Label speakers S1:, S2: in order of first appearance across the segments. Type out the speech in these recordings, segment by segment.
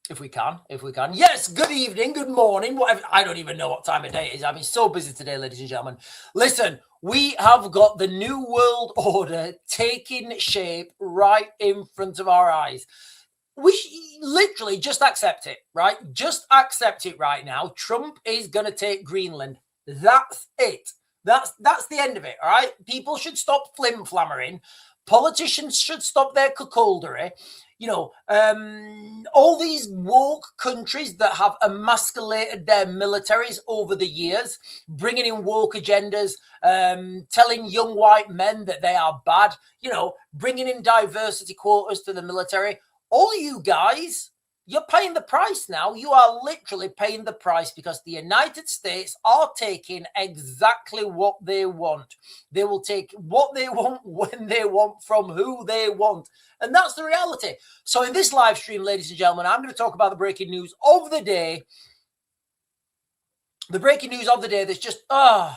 S1: If we can. Yes, good evening, good morning, whatever. I don't even know what time of day it is. I've been so busy today, ladies and gentlemen. Listen, we have got the New World Order taking shape right in front of our eyes. We literally just accept it, right? Just accept it right now. Trump is going to take Greenland. That's it. That's the end of it, all right? People should stop flim-flammering. Politicians should stop their cuckoldery. All these woke countries that have emasculated their militaries over the years, bringing in woke agendas, telling young white men that they are bad, bringing in diversity quotas to the military. All you guys, you're paying the price now. You are literally paying the price because the United States are taking exactly what they want. They will take what they want when they want from who they want. And that's the reality. So in this live stream, ladies and gentlemen, I'm going to talk about the breaking news of the day. The breaking news of the day that's just, I've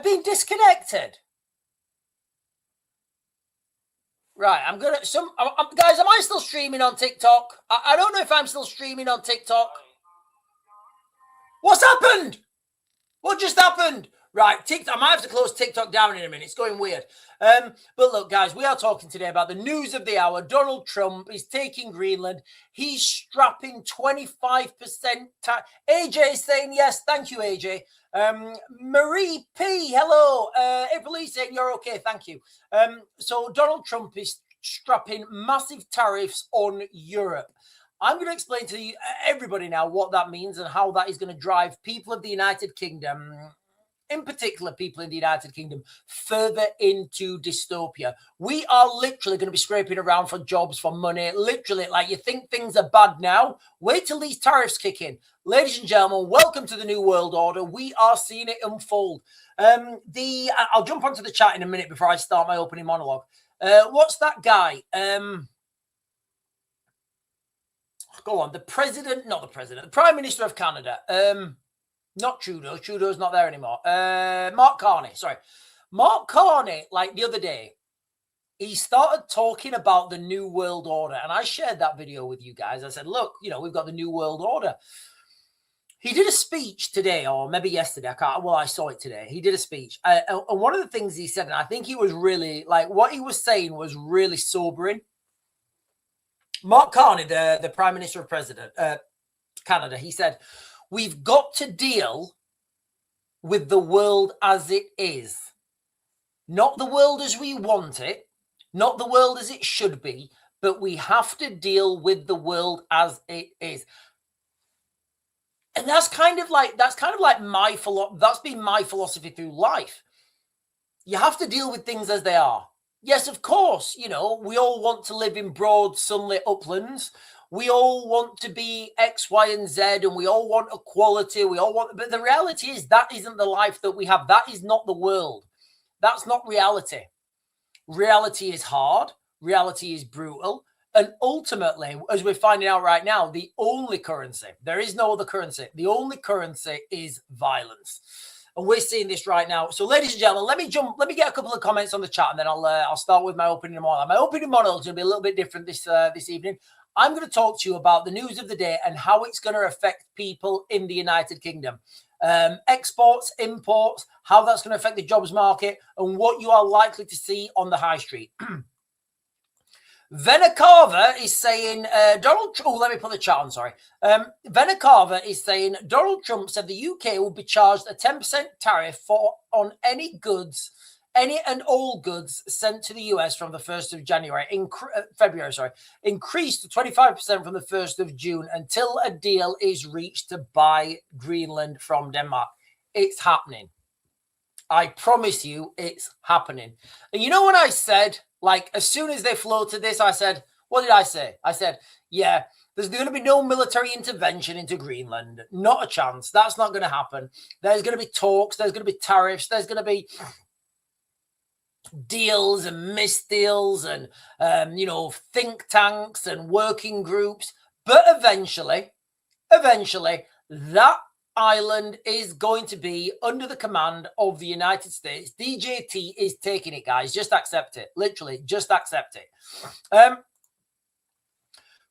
S1: been disconnected. Right, I'm gonna guys. Am I still streaming on TikTok? I don't know if I'm still streaming on TikTok. What's happened? What just happened? Right, TikTok. I might have to close TikTok down in a minute. It's going weird. But look, guys, we are talking today about the news of the hour. Donald Trump is taking Greenland. He's strapping 25% tax. AJ is saying yes. Thank you, AJ. Marie P, hello. April E saying you're okay. Thank you. So Donald Trump is strapping massive tariffs on Europe. I'm going to explain to you, everybody now, what that means and how that is going to drive people of the United Kingdom, in particular people in the United Kingdom, further into dystopia. We are literally going to be scraping around for jobs, for money. Literally, like, you think things are bad now? Wait till these tariffs kick in. Ladies and gentlemen, welcome to the New World Order. We are seeing it unfold. I'll jump onto the chat in a minute before I start my opening monologue. What's that guy? Go on. The Prime Minister of Canada. Not Trudeau. Trudeau's not there anymore. Mark Carney. Sorry. Mark Carney, like the other day, he started talking about the New World Order. And I shared that video with you guys. I said, look, we've got the New World Order. He did a speech today, or maybe yesterday. I saw it today. He did a speech. And one of the things he said, and I think he was really, like, what he was saying was really sobering. Mark Carney, the Prime Minister of Canada, he said, we've got to deal with the world as it is. Not the world as we want it, not the world as it should be, but we have to deal with the world as it is. And that's kind of like that's been my philosophy through life. You have to deal with things as they are. Yes, of course, we all want to live in broad, sunlit uplands. We all want to be X, Y, and Z, and we all want equality. But the reality is that isn't the life that we have. That is not the world. That's not reality. Reality is hard. Reality is brutal. And ultimately, as we're finding out right now, the only currency, there is no other currency. The only currency is violence. And we're seeing this right now. So, ladies and gentlemen, let me get a couple of comments on the chat, and then I'll start with my opening monologue. My opening monologue is going to be a little bit different this evening. I'm going to talk to you about the news of the day and how it's going to affect people in the United Kingdom. Exports, imports, how that's going to affect the jobs market, and what you are likely to see on the high street. Venna Carver is saying, let me put the chat on, sorry. Venna Carver is saying, Donald Trump said the UK will be charged a 10% tariff on any and all goods sent to the US from the 1st of February, increased to 25% from the 1st of June until a deal is reached to buy Greenland from Denmark. It's happening. I promise you it's happening. And when I said, like, as soon as they floated this, I said, what did I say? I said, yeah, there's going to be no military intervention into Greenland. Not a chance. That's not going to happen. There's going to be talks. There's going to be tariffs. There's going to be deals and misdeals and, think tanks and working groups. But eventually, that island is going to be under the command of the United States. DJT is taking it, guys. Just accept it. Literally, just accept it.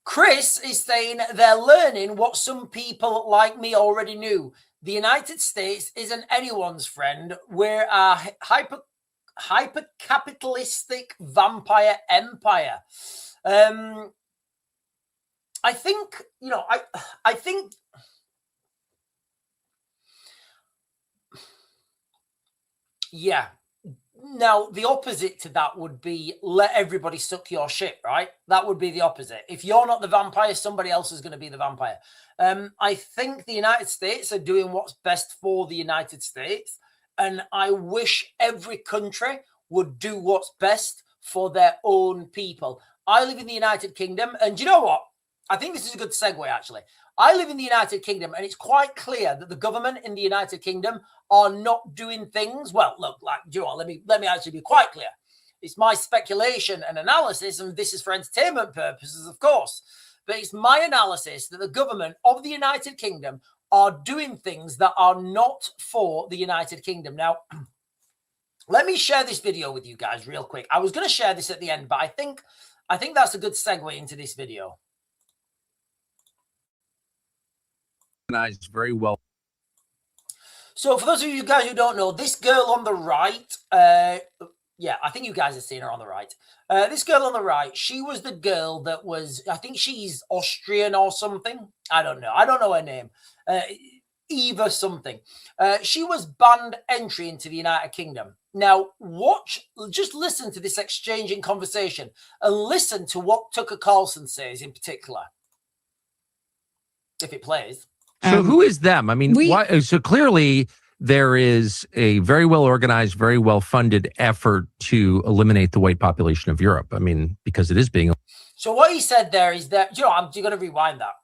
S1: Chris is saying they're learning what some people like me already knew. The United States isn't anyone's friend. We're a hyper-capitalistic vampire empire. I think, you know, I think yeah. Now, the opposite to that would be let everybody suck your shit, right? That would be the opposite. If you're not the vampire, somebody else is going to be the vampire. I think the United States are doing what's best for the United States. And I wish every country would do what's best for their own people. I live in the United Kingdom. And you know what? I think this is a good segue, actually. I live in the United Kingdom, and it's quite clear that the government in the United Kingdom are not doing things well. Look, like, you know, let me actually be quite clear. It's my speculation and analysis, and this is for entertainment purposes, of course. But it's my analysis that the government of the United Kingdom are doing things that are not for the United Kingdom. Now, let me share this video with you guys real quick. I was going to share this at the end, but I think that's a good segue into this video.
S2: Very well.
S1: So for those of you guys who don't know, this girl on the right, yeah, I think you guys have seen her on the right. This girl on the right, she was the girl that was, I think she's Austrian or something. I don't know her name. Eva something. She was banned entry into the United Kingdom. Now, just listen to this exchange in conversation and listen to what Tucker Carlson says in particular. If it plays.
S2: So who is them? I mean, why? So clearly there is a very well organized, very well funded effort to eliminate the white population of Europe. I mean, because it is being.
S1: So what he said there is that, you know, I'm going to rewind that.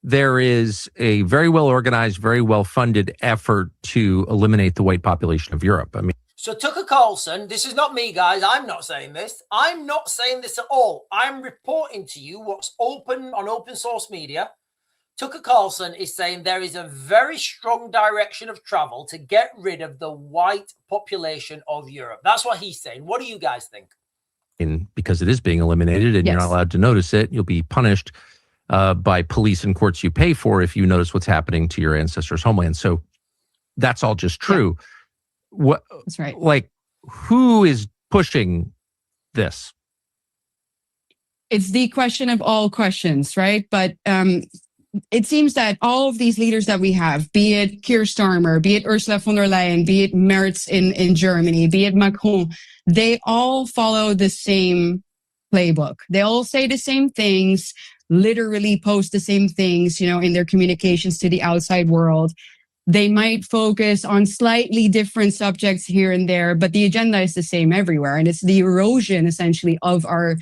S2: There is a very well organized, very well funded effort to eliminate the white population of Europe. I mean.
S1: So Tucker Carlson, this is not me, guys. I'm not saying this. I'm not saying this at all. I'm reporting to you what's open on open source media. Tucker Carlson is saying there is a very strong direction of travel to get rid of the white population of Europe. That's what he's saying. What do you guys think?
S2: Because it is being eliminated and you're not allowed to notice it. You'll be punished by police and courts you pay for if you notice what's happening to your ancestors' homeland. So that's all just true. Yeah. What?
S3: That's right.
S2: Like, who is pushing this?
S3: It's the question of all questions, right? But it seems that all of these leaders that we have, be it Keir Starmer, be it Ursula von der Leyen, be it Merz in Germany, be it Macron, they all follow the same playbook. They all say the same things, literally post the same things, you know, in their communications to the outside world. They might focus on slightly different subjects here and there, but the agenda is the same everywhere. And it's the erosion, essentially, of our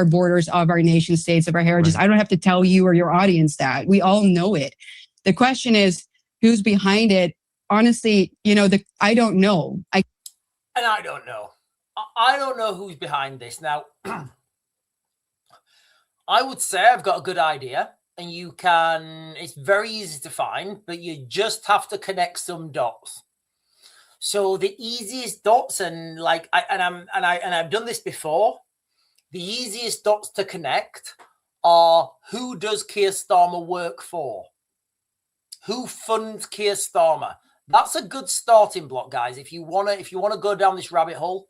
S3: borders, of our nation states, of our heritages. Right. I don't have to tell you or your audience that. We all know it. The question is, who's behind it? Honestly, you know, I don't know.
S1: I don't know. I don't know who's behind this. Now, I would say I've got a good idea. And it's very easy to find, but you just have to connect some dots. So the easiest dots, and like, I've done this before. The easiest dots to connect are: who does Keir Starmer work for? Who funds Keir Starmer? That's a good starting block, guys. If you wanna go down this rabbit hole,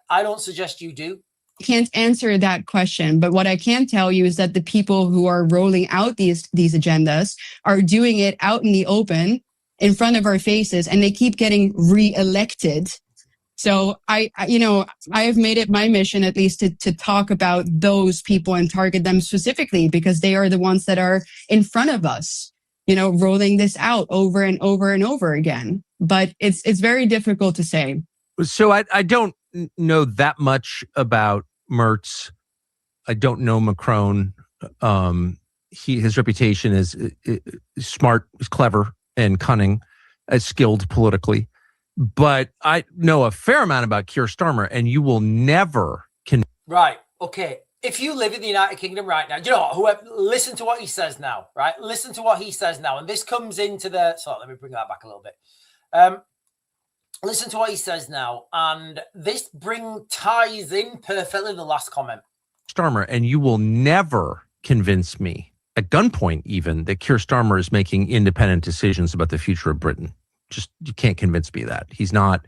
S1: I don't suggest you do.
S3: Can't answer that question, but what I can tell you is that the people who are rolling out these agendas are doing it out in the open in front of our faces, and they keep getting re-elected. So I have made it my mission, at least, to talk about those people and target them specifically, because they are the ones that are in front of us, you know, rolling this out over and over and over again. But it's very difficult to say.
S2: So I don't know that much about Merz. I don't know Macron. His reputation is smart, is clever, and cunning, skilled politically. But I know a fair amount about Keir Starmer, and you will never
S1: Right. Okay. If you live in the United Kingdom right now, you know what? Listen to what he says now. Right. Listen to what he says now, and this comes into the. So let me bring that back a little bit. Listen to what he says now, and this ties in perfectly the last comment.
S2: Starmer, and you will never convince me, at gunpoint even, that Keir Starmer is making independent decisions about the future of Britain. Just, you can't convince me of that. He's not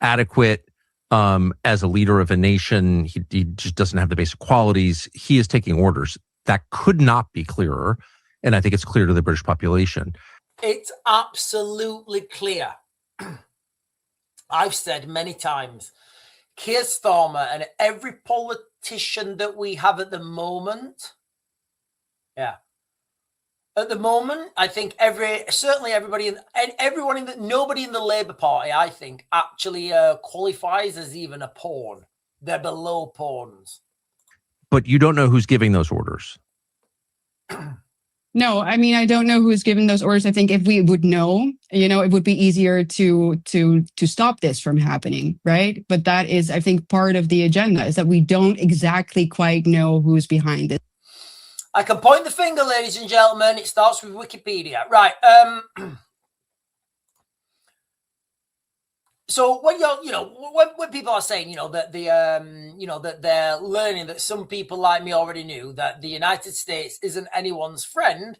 S2: adequate as a leader of a nation. He just doesn't have the basic qualities. He is taking orders. That could not be clearer, and I think it's clear to the British population.
S1: It's absolutely clear. I've said many times, Keir Starmer and every politician that we have at the moment, at the moment, I think nobody in the Labour Party, I think, actually qualifies as even a pawn. They're below pawns.
S2: But you don't know who's giving those orders.
S3: No, I mean, I don't know who's giving those orders. I think if we would know, it would be easier to stop this from happening, right? But that is, I think, part of the agenda is that we don't exactly quite know who's behind it.
S1: I can point the finger, ladies and gentlemen. It starts with Wikipedia. Right. So when when people are saying, that that they're learning that some people like me already knew that the United States isn't anyone's friend,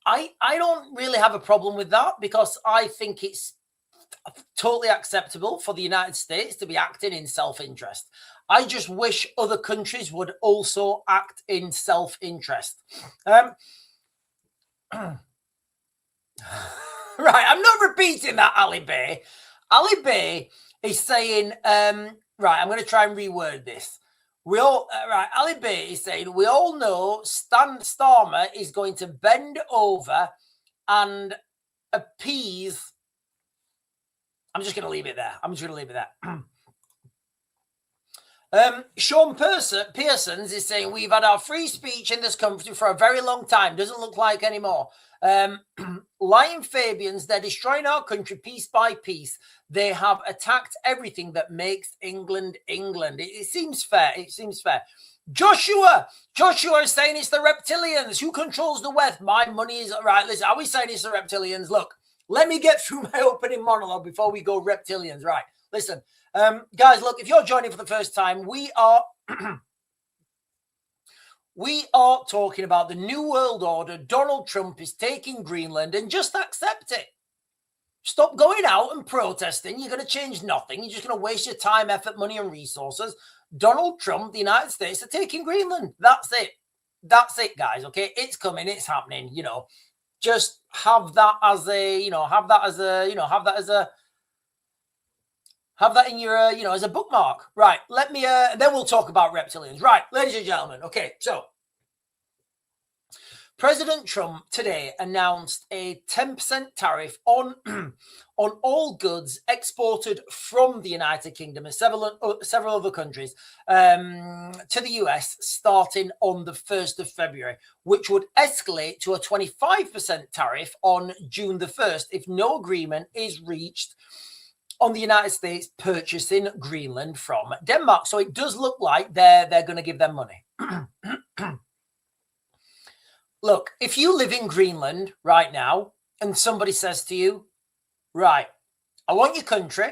S1: I don't really have a problem with that, because I think it's totally acceptable for the United States to be acting in self-interest. I just wish other countries would also act in self-interest. Right, I'm not repeating that, Ali Bay. Ali Bay is saying, right, I'm going to try and reword this. Ali Bay is saying, we all know Starmer is going to bend over and appease. I'm just going to leave it there. Sean Pearsons is saying, we've had our free speech in this country for a very long time. Doesn't look like anymore. Lying Fabians, they're destroying our country piece by piece. They have attacked everything that makes England England. It seems fair. Joshua is saying it's the reptilians. Who controls the West? My money is right. Listen, are we saying it's the reptilians? Look, let me get through my opening monologue before we go reptilians. Right. Listen, guys, look, if you're joining for the first time, we are talking about the New World Order. Donald Trump is taking Greenland, and just accept it. Stop going out and protesting. You're going to change nothing. You're just going to waste your time, effort, money, and resources. Donald Trump, the United States, are taking Greenland. That's it. That's it, guys. Okay, it's coming. It's happening. Just have that as a, have that in your, as a bookmark. Right. Let me, then we'll talk about reptilians. Right, ladies and gentlemen. Okay, so President Trump today announced a 10% tariff on on all goods exported from the United Kingdom and several other countries to the US starting on the 1st of February, which would escalate to a 25% tariff on June the 1st if no agreement is reached on the United States purchasing Greenland from Denmark. So it does look like they're going to give them money. Look, if you live in Greenland right now and somebody says to you, right, I want your country,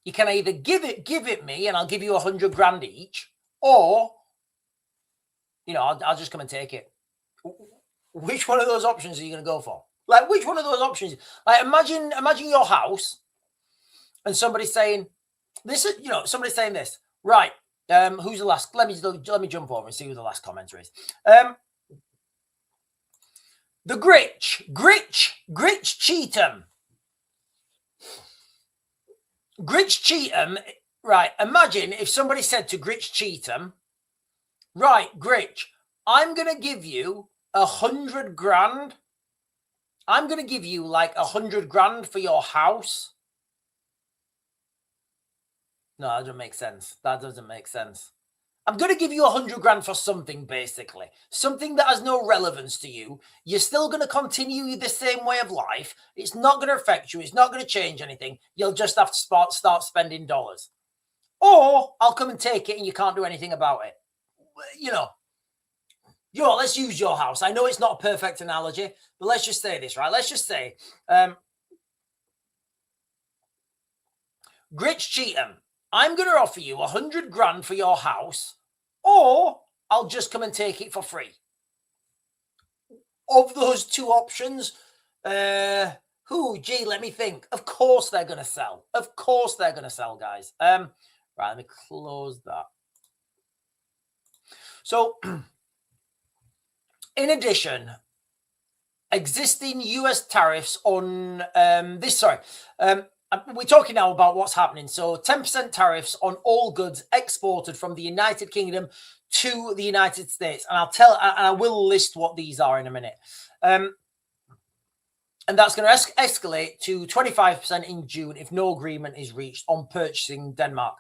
S1: you can either give it me and I'll give you 100 grand each, or, I'll just come and take it. Which one of those options are you going to go for? Like, which one of those options? Like, imagine your house and somebody's saying, somebody's saying this, right, who's the last? Let me jump over and see who the last commenter is. The Gritch Cheatham. Gritch Cheatham, right, imagine if somebody said to Gritch Cheatham, right, Gritch, I'm going to give you 100 grand. I'm going to give you like 100 grand for your house. No, that doesn't make sense. I'm going to give you 100 grand for something, basically. Something that has no relevance to you. You're still going to continue the same way of life. It's not going to affect you. It's not going to change anything. You'll just have to start spending dollars. Or I'll come and take it and you can't do anything about it. Let's use your house. I know it's not a perfect analogy, but let's just say this, right? Let's just say, Gritch Cheatham, I'm going to offer you 100 grand for your house, or I'll just come and take it for free. Of those two options, let me think. Of course they're going to sell. Of course they're going to sell, guys. Right, let me close that. So, in addition, existing US tariffs on we're talking now about what's happening. So 10% tariffs on all goods exported from the United Kingdom to the United States. And I will list what these are in a minute. And that's going to escalate to 25% in June if no agreement is reached on purchasing Denmark.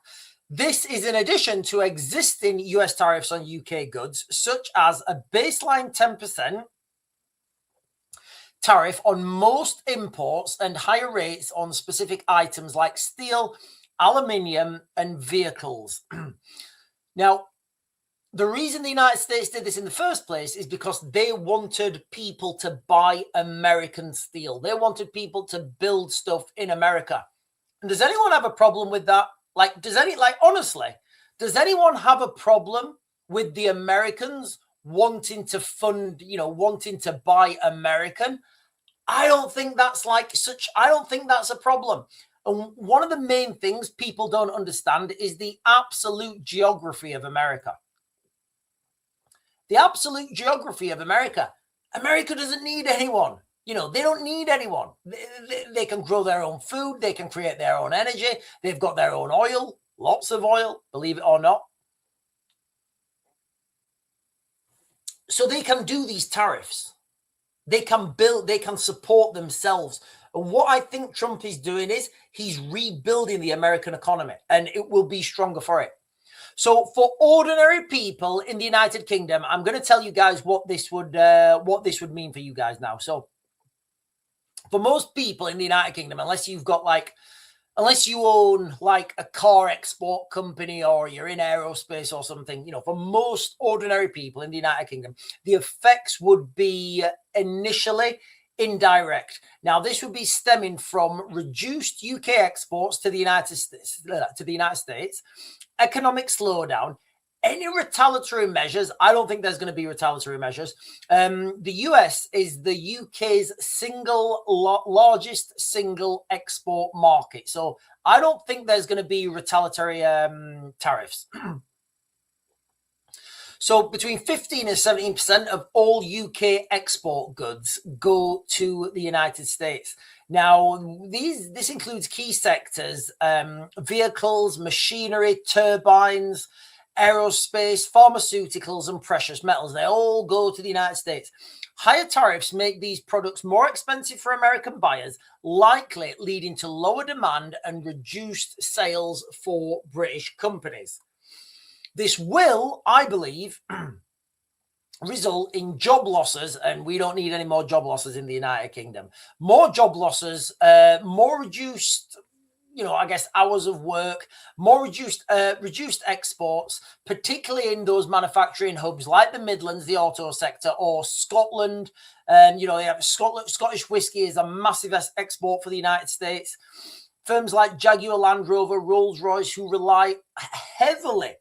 S1: This is in addition to existing US tariffs on UK goods, such as a baseline 10% tariff on most imports and higher rates on specific items like steel, aluminium, and vehicles. Now, the reason the United States did this in the first place is because they wanted people to buy American steel. They wanted people to build stuff in America. And does anyone have a problem with that? Honestly, does anyone have a problem with the Americans wanting to fund, wanting to buy American? I don't think that's a problem. And one of the main things people don't understand is the absolute geography of America. The absolute geography of America. America doesn't need anyone. They don't need anyone. They can grow their own food. They can create their own energy. They've got their own oil, lots of oil, believe it or not. So they can do these tariffs. They can support themselves. And what I think Trump is doing is he's rebuilding the American economy, and it will be stronger for it. So for ordinary people in the United Kingdom, I'm going to tell you guys what this would mean for you guys now. So for most people in the United Kingdom, unless you own like a car export company or you're in aerospace or something, for most ordinary people in the United Kingdom, the effects would be initially indirect. Now, this would be stemming from reduced UK exports to the United States, economic slowdown, any retaliatory measures. I don't think there's going to be retaliatory measures. The US is the UK's largest single export market. So I don't think there's going to be retaliatory tariffs. So between 15 and 17% of all UK export goods go to the United States. Now, this includes key sectors, vehicles, machinery, turbines, aerospace, pharmaceuticals, and precious metals. They all go to the United States. Higher tariffs make these products more expensive for American buyers, likely leading to lower demand and reduced sales for British companies. This will, I believe, result in job losses, and we don't need any more job losses in the United Kingdom. More job losses, more reduced, hours of work, more reduced exports, particularly in those manufacturing hubs like the Midlands, the auto sector, or Scotland. They have Scottish whiskey is a massive export for the United States. Firms like Jaguar Land Rover, Rolls-Royce, who rely heavily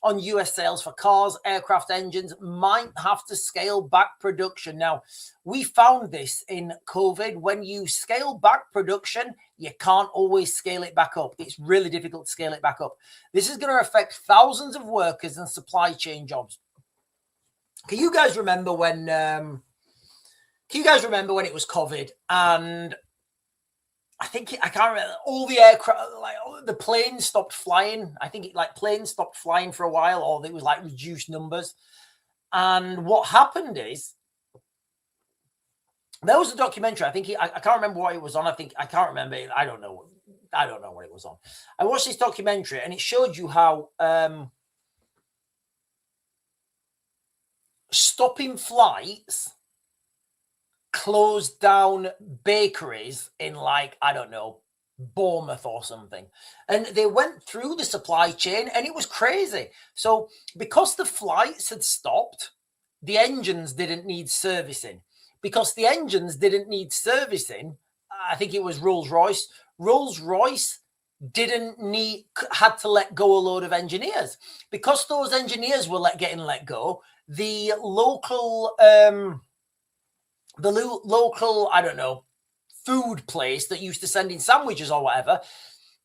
S1: on US sales for cars, aircraft engines, might have to scale back production. Now, we found this in COVID. When you scale back production, you can't always scale it back up. It's really difficult to scale it back up. This is going to affect thousands of workers and supply chain jobs. Can you guys remember when it was COVID and I can't remember, all the aircraft, like the planes stopped flying. I think planes stopped flying for a while, or it was like reduced numbers. And what happened is there was a documentary. I can't remember what it was on. I can't remember. I don't know what it was on. I watched this documentary and it showed you how stopping flights closed down bakeries in Bournemouth or something. And they went through the supply chain and it was crazy. So because the flights had stopped, the engines didn't need servicing. Because the engines didn't need servicing, I think it was Rolls-Royce. Rolls-Royce had to let go a load of engineers. Because those engineers were getting let go, the local I don't know, food place that used to send in sandwiches or whatever,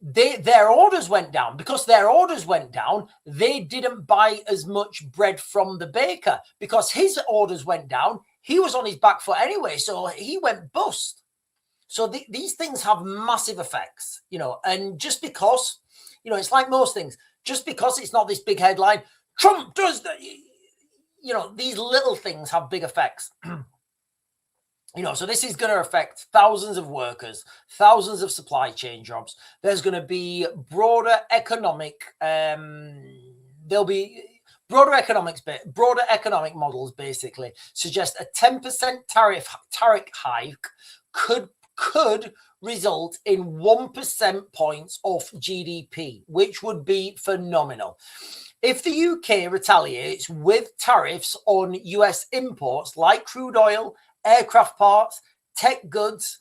S1: their orders went down. Because their orders went down, they didn't buy as much bread from the baker. Because his orders went down, he was on his back foot anyway, so he went bust. So these things have massive effects, you know, and just because, you know, it's like most things, just because it's not this big headline, Trump does that, you know, these little things have big effects. You know, so this is going to affect thousands of workers, thousands of supply chain jobs. There's going to be broader economic, there'll be broader economic models basically suggest a 10% tariff hike could result in 1% points off GDP, which would be phenomenal. If the UK retaliates with tariffs on US imports like crude oil, aircraft parts, tech goods,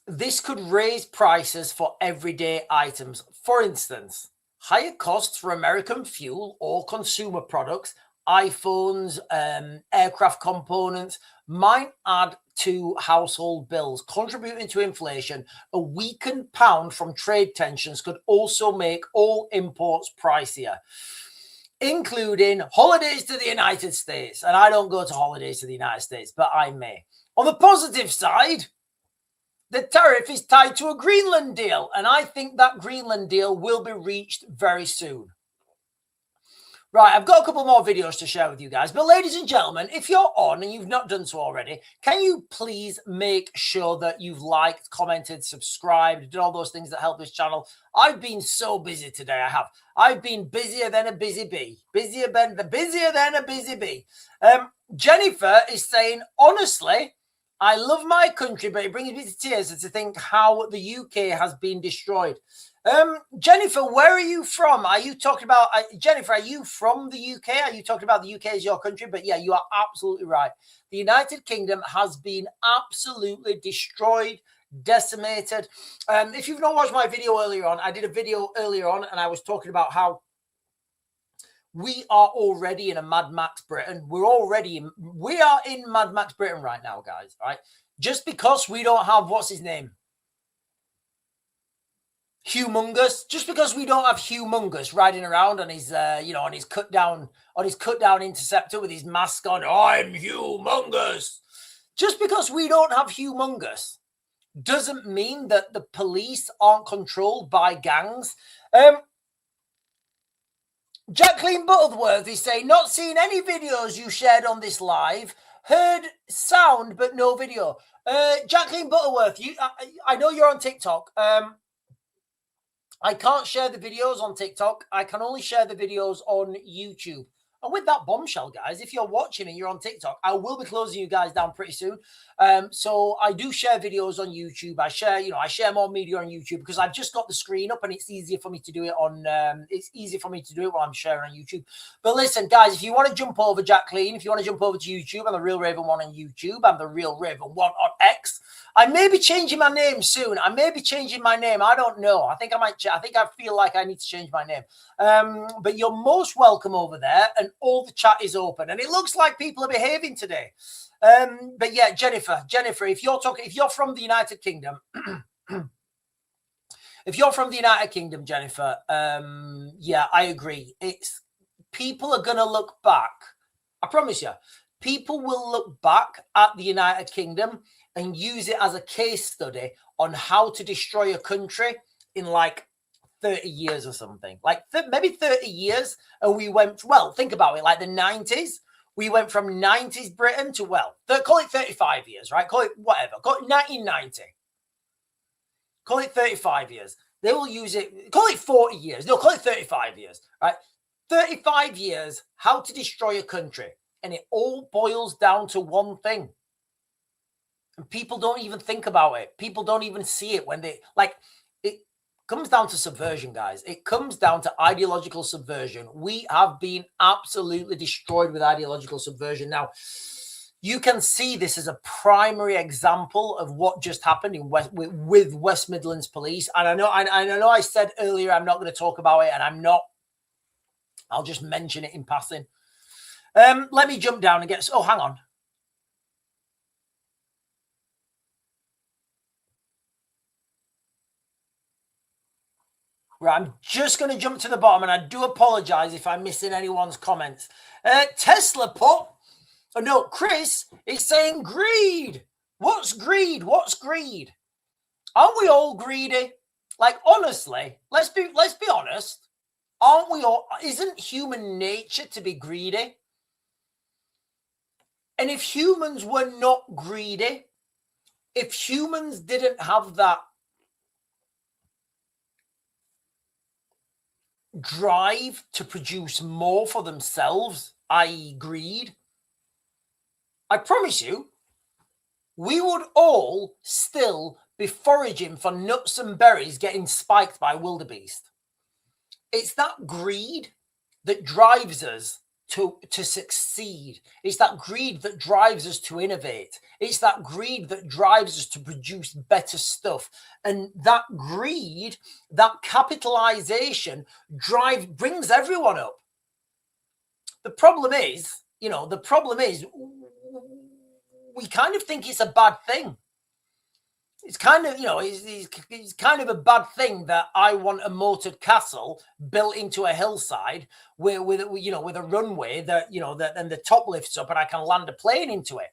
S1: this could raise prices for everyday items. For instance, higher costs for American fuel or consumer products, iPhones, aircraft components might add to household bills, contributing to inflation. A weakened pound from trade tensions could also make all imports pricier, including holidays to the United States. And I don't go to holidays to the United States, but I may. On the positive side, the tariff is tied to a Greenland deal, and I think that Greenland deal will be reached very soon. Right, I've got a couple more videos to share with you guys. But ladies and gentlemen, if you're on and you've not done so already, can you please make sure that you've liked, commented, subscribed, did all those things that help this channel? I've been so busy today. I've been busier than a busy bee. Busier than a busy bee. Jennifer is saying, honestly, I love my country, but it brings me to tears to think how the UK has been destroyed. Jennifer, where are you from? Are you talking about, Jennifer, are you from the UK? Are you talking about the UK as your country? But yeah, you are absolutely right. The United Kingdom has been absolutely destroyed, decimated. If you've not watched my video earlier on, I did a video earlier on and I was talking about how we are already in a Mad Max Britain. We are in Mad Max Britain right now, guys, right? Just because we don't have, what's his name? Humongous. Just because we don't have Humongous riding around on his, on his cut down interceptor with his mask on. I'm Humongous. Just because we don't have Humongous doesn't mean that the police aren't controlled by gangs. Jacqueline Butterworth is saying, not seeing any videos you shared on this live. Heard sound, but no video. Jacqueline Butterworth, I know you're on TikTok. I can't share the videos on TikTok. I can only share the videos on YouTube. And with that bombshell, guys, if you're watching and you're on TikTok, I will be closing you guys down pretty soon. So I do share videos on YouTube. I share more media on YouTube because I've just got the screen up and it's easier for me to do it on, while I'm sharing on YouTube. But listen, guys, if you want to jump over, Jacqueline, if you want to jump over to YouTube, I'm the Real Raven 1 on YouTube. I'm the Real Raven 1 on X. I may be changing my name soon. I may be changing my name. I don't know. I think I feel like I need to change my name. But you're most welcome over there, and all the chat is open. And it looks like people are behaving today. But yeah, Jennifer, if you're from the United Kingdom, Jennifer, yeah, I agree. People are going to look back. I promise you, people will look back at the United Kingdom and use it as a case study on how to destroy a country in like 30 years or something. Like maybe 30 years. And we went, well, think about it, like the 90s. We went from 90s Britain to, well, call it 35 years, right? Call it whatever. Call it 1990. Call it 35 years. They will use it. Call it 40 years. No, call it 35 years, right? 35 years, how to destroy a country. And it all boils down to one thing. And people don't even think about it. People don't even see it when they, like, it comes down to subversion, guys. It comes down to ideological subversion. We have been absolutely destroyed with ideological subversion. Now, you can see this as a primary example of what just happened in with West Midlands Police. And I know I said earlier I'm not going to talk about it, and I'm not. I'll just mention it in passing. Let me jump down and get. Oh, hang on. Right, I'm just going to jump to the bottom, and I do apologize if I'm missing anyone's comments. Tesla put, oh no, Chris is saying greed. What's greed? What's greed? Aren't we all greedy? Like, honestly, let's be honest. Aren't we all? Isn't human nature to be greedy? And if humans were not greedy, if humans didn't have that drive to produce more for themselves, i.e. greed, I promise you, we would all still be foraging for nuts and berries getting spiked by wildebeest. It's that greed that drives us to succeed. It's that greed that drives us to innovate. It's that greed that drives us to produce better stuff. And that greed, that capitalization brings everyone up. The problem is, we kind of think it's a bad thing. It's kind of, it's kind of a bad thing that I want a moated castle built into a hillside with a runway that, and the top lifts up and I can land a plane into it.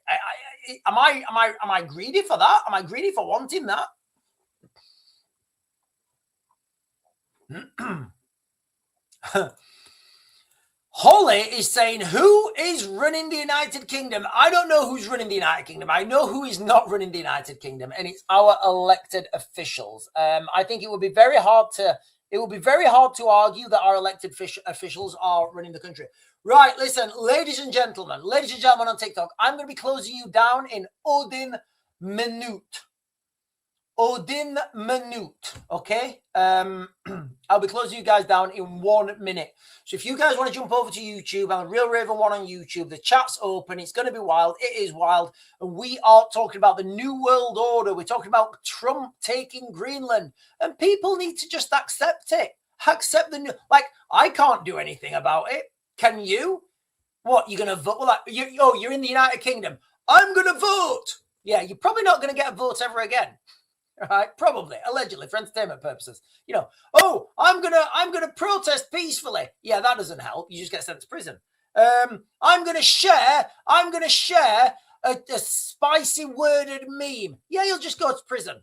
S1: Am I greedy for that? Am I greedy for wanting that? Holly is saying, who is running the United Kingdom? I don't know who's running the United Kingdom. I know who is not running the United Kingdom, and it's our elected officials. I think it would be very hard to argue that our elected officials are running the country. Right, listen, ladies and gentlemen on TikTok, I'm going to be closing you down in Odin minute. Okay? I'll be closing you guys down in 1 minute. So if you guys want to jump over to YouTube, I'm Real Raven 1 on YouTube. The chat's open. It's going to be wild. It is wild. And we are talking about the New World Order. We're talking about Trump taking Greenland. And people need to just accept it. Accept the new... Like, I can't do anything about it. Can you? What, you're going to vote? Well, you're in the United Kingdom. I'm going to vote. Yeah, you're probably not going to get a vote ever again. Right, probably, allegedly, for entertainment purposes. I'm gonna protest peacefully. Yeah, that doesn't help. You just get sent to prison. I'm gonna share a spicy worded meme. Yeah, you'll just go to prison.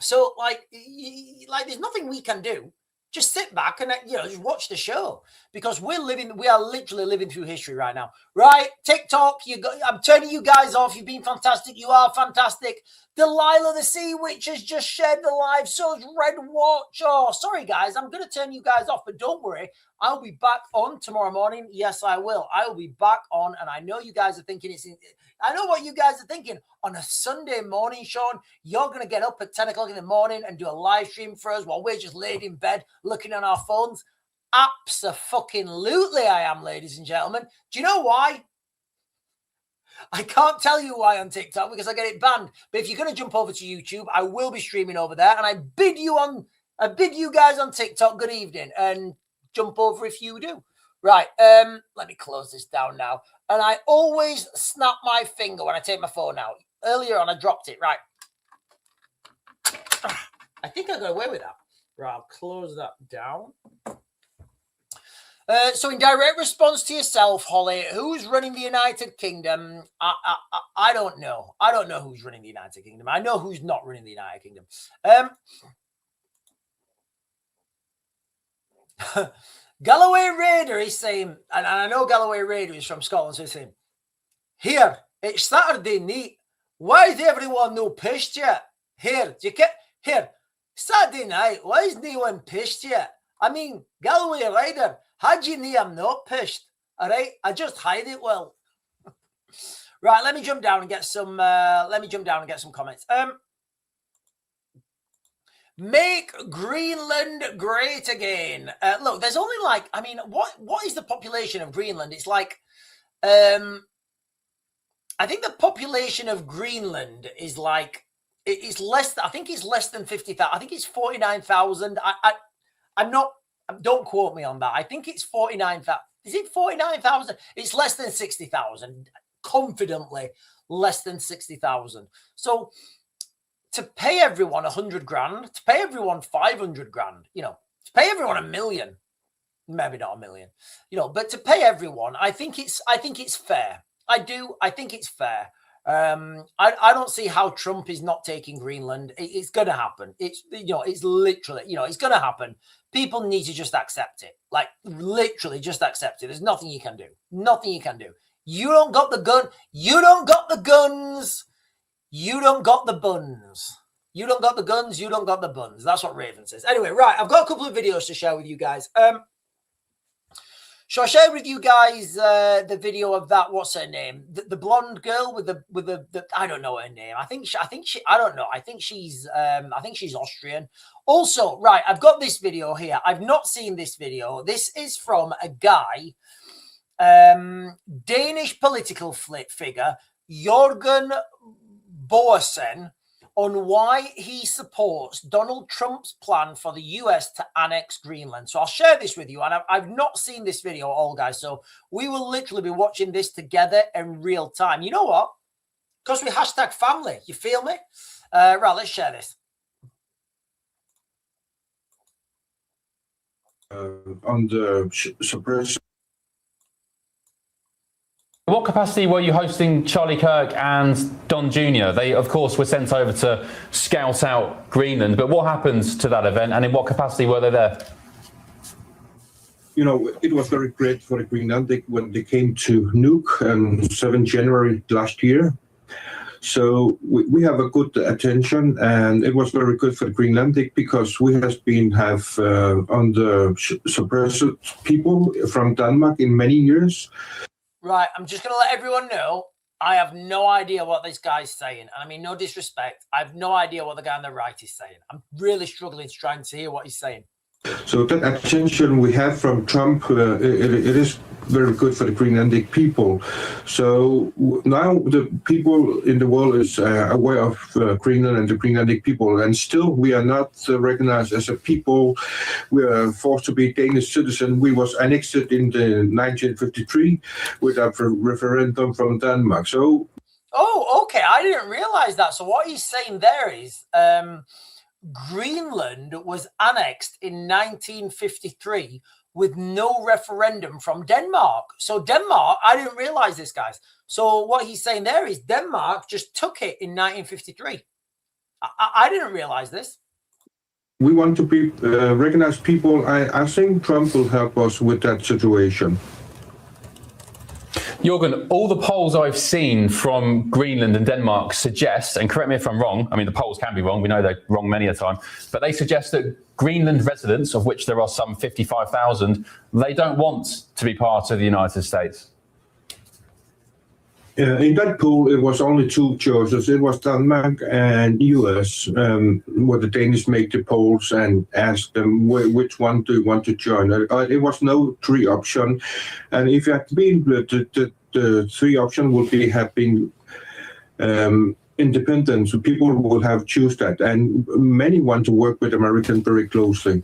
S1: So, there's nothing we can do. Just sit back and just watch the show, because we are literally living through history right now. Right, TikTok, I'm turning you guys off. You've been fantastic. You are fantastic. Delilah the Sea Witch has just shared the live. So's Red Watch. Oh, sorry guys, I'm gonna turn you guys off, but don't worry, I'll be back on tomorrow morning. Yes, I will. I will be back on, and I know you guys are thinking I know what you guys are thinking. On a Sunday morning, Sean, you're going to get up at 10 o'clock in the morning and do a live stream for us while we're just laid in bed looking on our phones. Abso-fucking-lutely I am, ladies and gentlemen. Do you know why? I can't tell you why on TikTok because I get it banned. But if you're going to jump over to YouTube, I will be streaming over there. And I bid you guys on TikTok good evening, and jump over if you do. Right, let me close this down now. And I always snap my finger when I take my phone out. Earlier on, I dropped it. Right. I think I got away with that. Right, I'll close that down. So in direct response to yourself, Holly, who's running the United Kingdom? I don't know. I don't know who's running the United Kingdom. I know who's not running the United Kingdom. Galloway Raider is saying, and I know Galloway Raider is from Scotland, so he's saying, here, it's Saturday night. Why is everyone no pissed yet? Here, Saturday night, why is no one pissed yet? I mean, Galloway Raider, how do you know I'm not pissed? All right, I just hide it well. Right, let me jump down and get some. Comments. Make Greenland great again. Look, there's only what is the population of Greenland? It's like, I think the population of Greenland is like it's less. I think it's less than 50,000. I think it's 49,000. I'm not. Don't quote me on that. I think it's 49,000. Is it 49,000? It's less than 60,000. Confidently, less than 60,000. So to pay everyone 100 grand, to pay everyone 500 grand, you know, to pay everyone $1 million, maybe not $1 million, you know, but to pay everyone, I think it's fair. I think it's fair. I don't see how Trump is not taking Greenland. It's going to happen. It's, you know, it's literally, you know, it's going to happen. People need to just accept it. Like literally just accept it. There's nothing you can do. Nothing you can do. You don't got the gun. You don't got the guns. You don't got the buns. You don't got the guns. You don't got the buns. That's what Raven says. Anyway, right. I've got a couple of videos to share with you guys. Shall I share with you guys the video of that? What's her name? The blonde girl with the I don't know her name. I think she I don't know. I think she's Austrian. Also, right, I've got this video here. I've not seen this video. This is from a guy, Danish political figure, Jørgen Boersen, on why he supports Donald Trump's plan for the US to annex Greenland. So I'll share this with you. And I've not seen this video at all, guys. So we will literally be watching this together in real time. You know what? Because we hashtag family. You feel me? Right, let's share this.
S4: On the suppression.
S5: What capacity were you hosting Charlie Kirk and Don Jr.? They, of course, were sent over to scout out Greenland. But what happened to that event, and in what capacity were they there?
S4: You know, it was very great for the Greenlandic when they came to Nuuk on 7 January last year. So we have a good attention, and it was very good for the Greenlandic because we have on the suppressed people from Denmark in many years.
S1: Right, I'm just going to let everyone know, I have no idea what this guy's saying. And I mean, no disrespect. I have no idea what the guy on the right is saying. I'm really struggling to try and hear what he's saying.
S4: So that attention we have from Trump, it is very good for the Greenlandic people. So now the people in the world is aware of Greenland and the Greenlandic people, and still we are not recognized as a people. We are forced to be Danish citizen. We was annexed in the 1953 with a referendum from Denmark. So,
S1: oh, okay, I didn't realize that. So what he's saying there is Greenland was annexed in 1953 with no referendum from Denmark. So Denmark, I didn't realize this, guys. So what he's saying there is Denmark just took it in 1953. I didn't realize this.
S4: We want to be recognized people. I think Trump will help us with that situation.
S5: Jørgen, all the polls I've seen from Greenland and Denmark suggest, and correct me if I'm wrong, I mean, the polls can be wrong, we know they're wrong many a time, but they suggest that Greenland residents, of which there are some 55,000, they don't want to be part of the United States.
S4: In that poll, it was only two choices. It was Denmark and US, where the Danish made the polls and asked them which one do you want to join. It was no three option. And if it had been the three option would be have been independent, so people would have choose that. And many want to work with Americans very closely.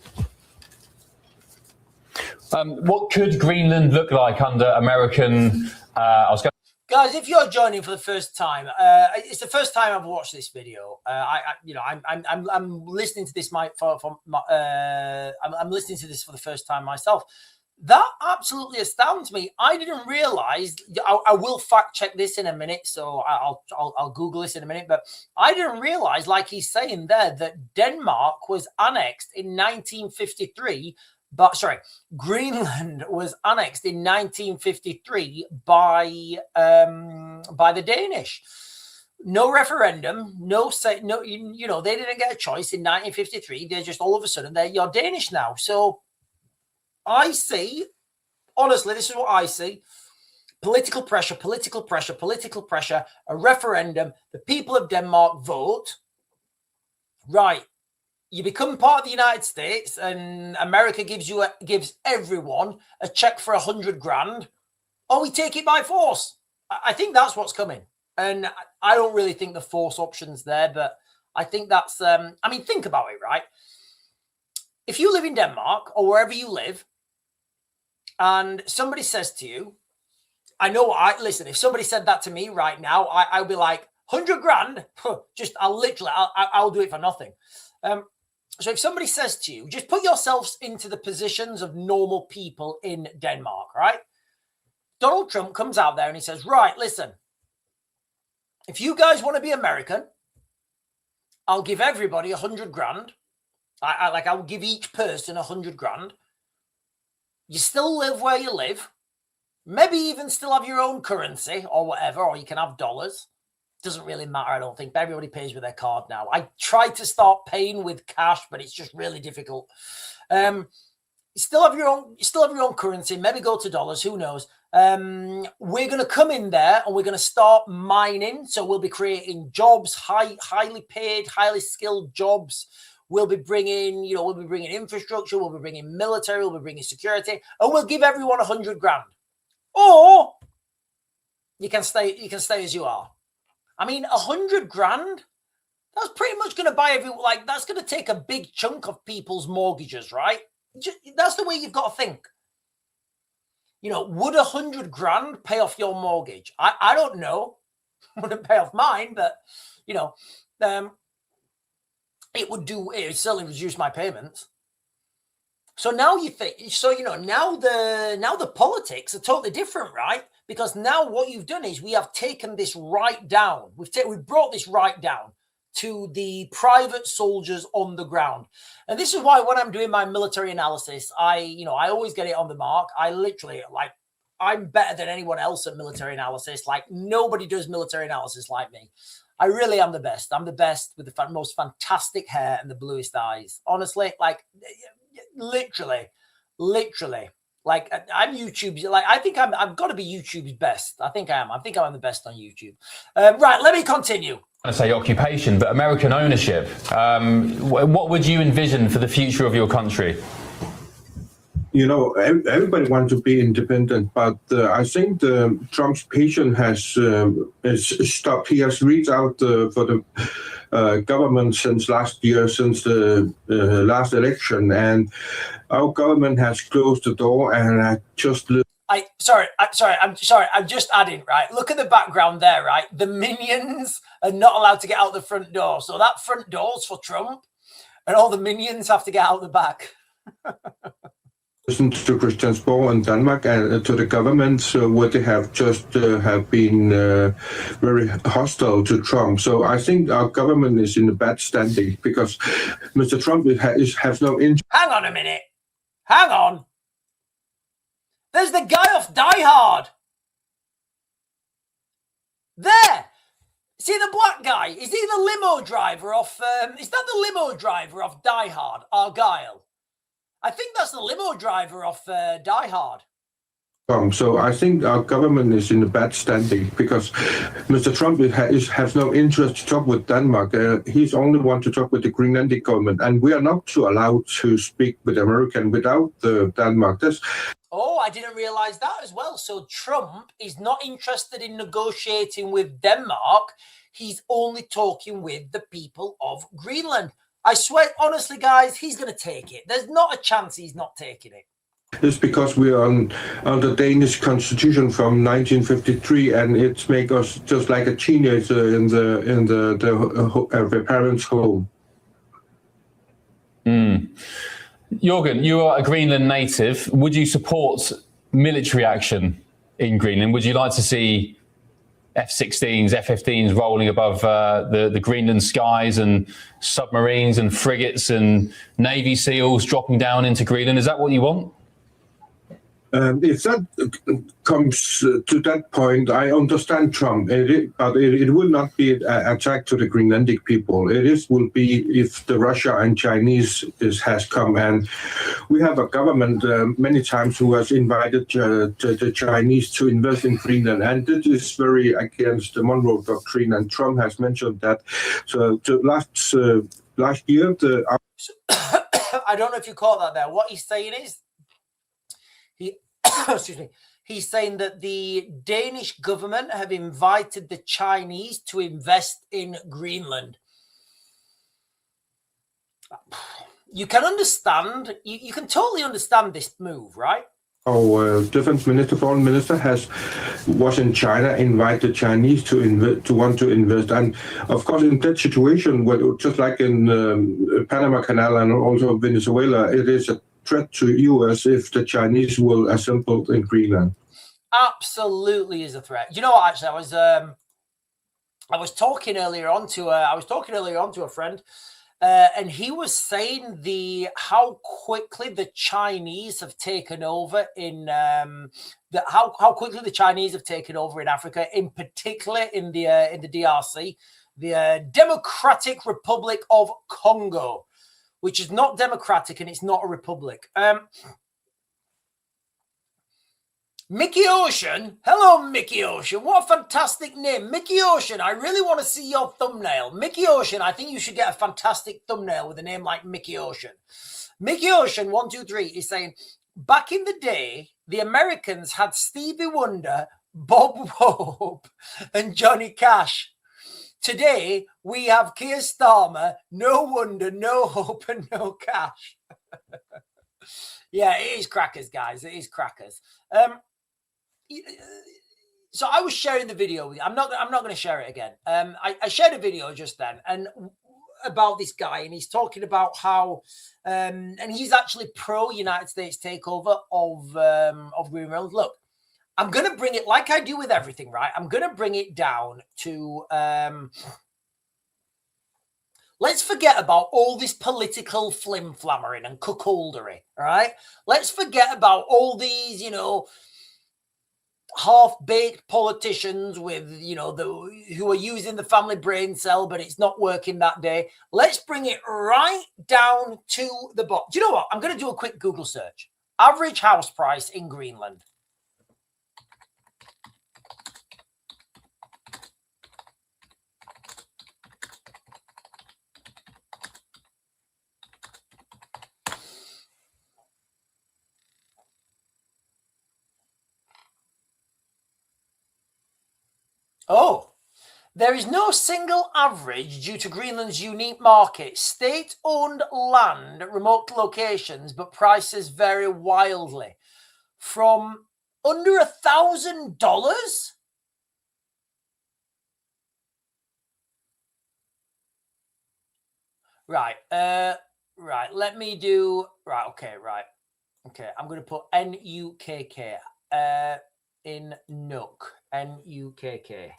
S5: What could Greenland look like under American?
S1: Guys, if you're joining for the first time, it's the first time I've watched this video. I'm listening to this. I'm listening to this for the first time myself. That absolutely astounds me. I didn't realize. I will fact check this in a minute, so I'll Google this in a minute. But I didn't realize, like he's saying there, that Denmark was annexed in 1953. But sorry, Greenland was annexed in 1953 by the Danish. No referendum, no say, no. You know, they didn't get a choice in 1953. They're just all of a sudden you're Danish now. So I see, honestly, this is what I see: political pressure, political pressure, political pressure. A referendum. The people of Denmark vote. Right. You become part of the United States, and America gives everyone a check for 100 grand, or we take it by force. I think that's what's coming. And I don't really think the force option's there, but I think that's, I mean, think about it, right? If you live in Denmark or wherever you live, and somebody says to you, I know, listen, if somebody said that to me right now, I'll be like, 100 grand, I'll do it for nothing. So if somebody says to you, just put yourselves into the positions of normal people in Denmark, right? Donald Trump comes out there and he says, right, listen, if you guys want to be American, I'll give everybody 100 grand. I'll give each person 100 grand. You still live where you live. Maybe even still have your own currency or whatever, or you can have dollars. Doesn't really matter, I don't think. Everybody pays with their card now. I tried to start paying with cash, but it's just really difficult. You still have your own currency. Maybe go to dollars. Who knows? We're going to come in there and we're going to start mining. So we'll be creating jobs, highly paid, highly skilled jobs. We'll be bringing, infrastructure. We'll be bringing military. We'll be bringing security, and we'll give everyone 100 grand. Or you can stay as you are. I mean, 100 grand, that's pretty much going to buy that's going to take a big chunk of people's mortgages, right? That's the way you've got to think. Would 100 grand pay off your mortgage? I don't know. Wouldn't pay off mine, but, it would certainly reduce my payments. So now now the politics are totally different, right? Because now what you've done is we have taken this right down. We've brought this right down to the private soldiers on the ground. And this is why when I'm doing my military analysis, I always get it on the mark. I'm better than anyone else at military analysis. Like, nobody does military analysis like me. I really am the best. I'm the best with the most fantastic hair and the bluest eyes. Honestly, literally, I'm YouTube's. I think I've got to be YouTube's best. I think I am. I think I'm the best on YouTube. Right, let me continue.
S5: I say occupation, but American ownership. What would you envision for the future of your country?
S4: Everybody wants to be independent, but I think Trump's patience has stopped. He has reached out for the government since last year, since the last election, and our government has closed the door. And I just
S1: I'm sorry. I'm just adding, right? Look at the background there, right? The minions are not allowed to get out the front door, so that front door's for Trump, and all the minions have to get out the back.
S4: Listen to Christiansborg and Denmark and to the government, where they have just have been very hostile to Trump. So I think our government is in a bad standing because Mr. Trump has no interest.
S1: Hang on a minute. Hang on. There's the guy off Die Hard. There. See the black guy? Is he the limo driver off? Is that the limo driver off Die Hard? Argyle. I think that's the limo driver off Die Hard.
S4: So I think our government is in a bad standing because Mr. Trump has no interest to talk with Denmark. He's only want to talk with the Greenlandic government, and we are not allowed to speak with American without Denmark.
S1: Oh, I didn't realize that as well. So Trump is not interested in negotiating with Denmark. He's only talking with the people of Greenland. I swear, honestly, guys, he's going to take it. There's not a chance he's not taking it.
S4: It's because we are on the Danish Constitution from 1953, and it makes us just like a teenager in the parents' home.
S5: Jürgen, you are a Greenland native. Would you support military action in Greenland? Would you like to see F-16s, F-15s rolling above the Greenland skies and submarines and frigates and Navy SEALs dropping down into Greenland? Is that what you want?
S4: If that comes to that point, I understand Trump, but it will not be an attack to the Greenlandic people. Will be if the Russia and Chinese has come, and we have a government many times who has invited the Chinese to invest in Greenland, and this is very against the Monroe Doctrine, and Trump has mentioned that. So last year,
S1: I don't know if you caught that there. What he's saying is, excuse me, He's saying that the Danish government have invited the Chinese to invest in Greenland. You can understand, you can totally understand this move, right?
S4: Defense Minister, Foreign Minister was in China, invited Chinese to want to invest, and of course in that situation, just like in Panama Canal and also Venezuela, it is a threat to US if the Chinese will assemble in Greenland.
S1: Absolutely is a threat. You know what? Actually, I was talking earlier on to a friend. And he was saying how quickly the Chinese have taken over in how quickly the Chinese have taken over in Africa, in particular in the DRC, the Democratic Republic of Congo, which is not democratic and it's not a republic. Mickey Ocean. Hello, Mickey Ocean. What a fantastic name. Mickey Ocean, I really want to see your thumbnail. Mickey Ocean, I think you should get a fantastic thumbnail with a name like Mickey Ocean. Mickey Ocean, 123, is saying, back in the day, the Americans had Stevie Wonder, Bob Hope, and Johnny Cash. Today, we have Keir Starmer, no wonder, no hope, and no cash. Yeah, it is crackers, guys. It is crackers. So I was sharing the video with you. I'm not going to share it again. I shared a video just then and about this guy, and he's talking about how and he's actually pro United States takeover of Greenland. Look, I'm going to bring it like I do with everything, right? I'm going to bring it down to let's forget about all this political flim-flammering and cuckoldery, all right? Let's forget about all these, half-baked politicians with, who are using the family brain cell, but it's not working that day. Let's bring it right down to the bottom. Do you know what? I'm going to do a quick Google search. Average house price in Greenland. Oh, there is no single average due to Greenland's unique market. State-owned land, remote locations, but prices vary wildly. From under $1,000? Right. Right. Let me do. Right. Okay. Right. Okay. I'm going to put NUKK in Nook. NUKK.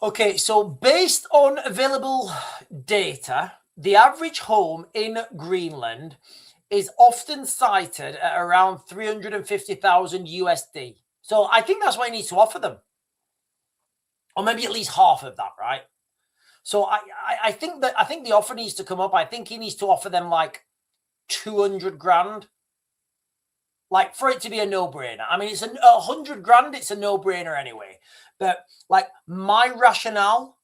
S1: Okay, so based on available data, the average home in Greenland is often cited at around 350,000 USD. So I think that's what he needs to offer them. Or maybe at least half of that, right? So I think the offer needs to come up. I think he needs to offer them like 200 grand. Like for it to be a no-brainer. I mean, it's 100 grand, it's a no-brainer anyway. But like my rationale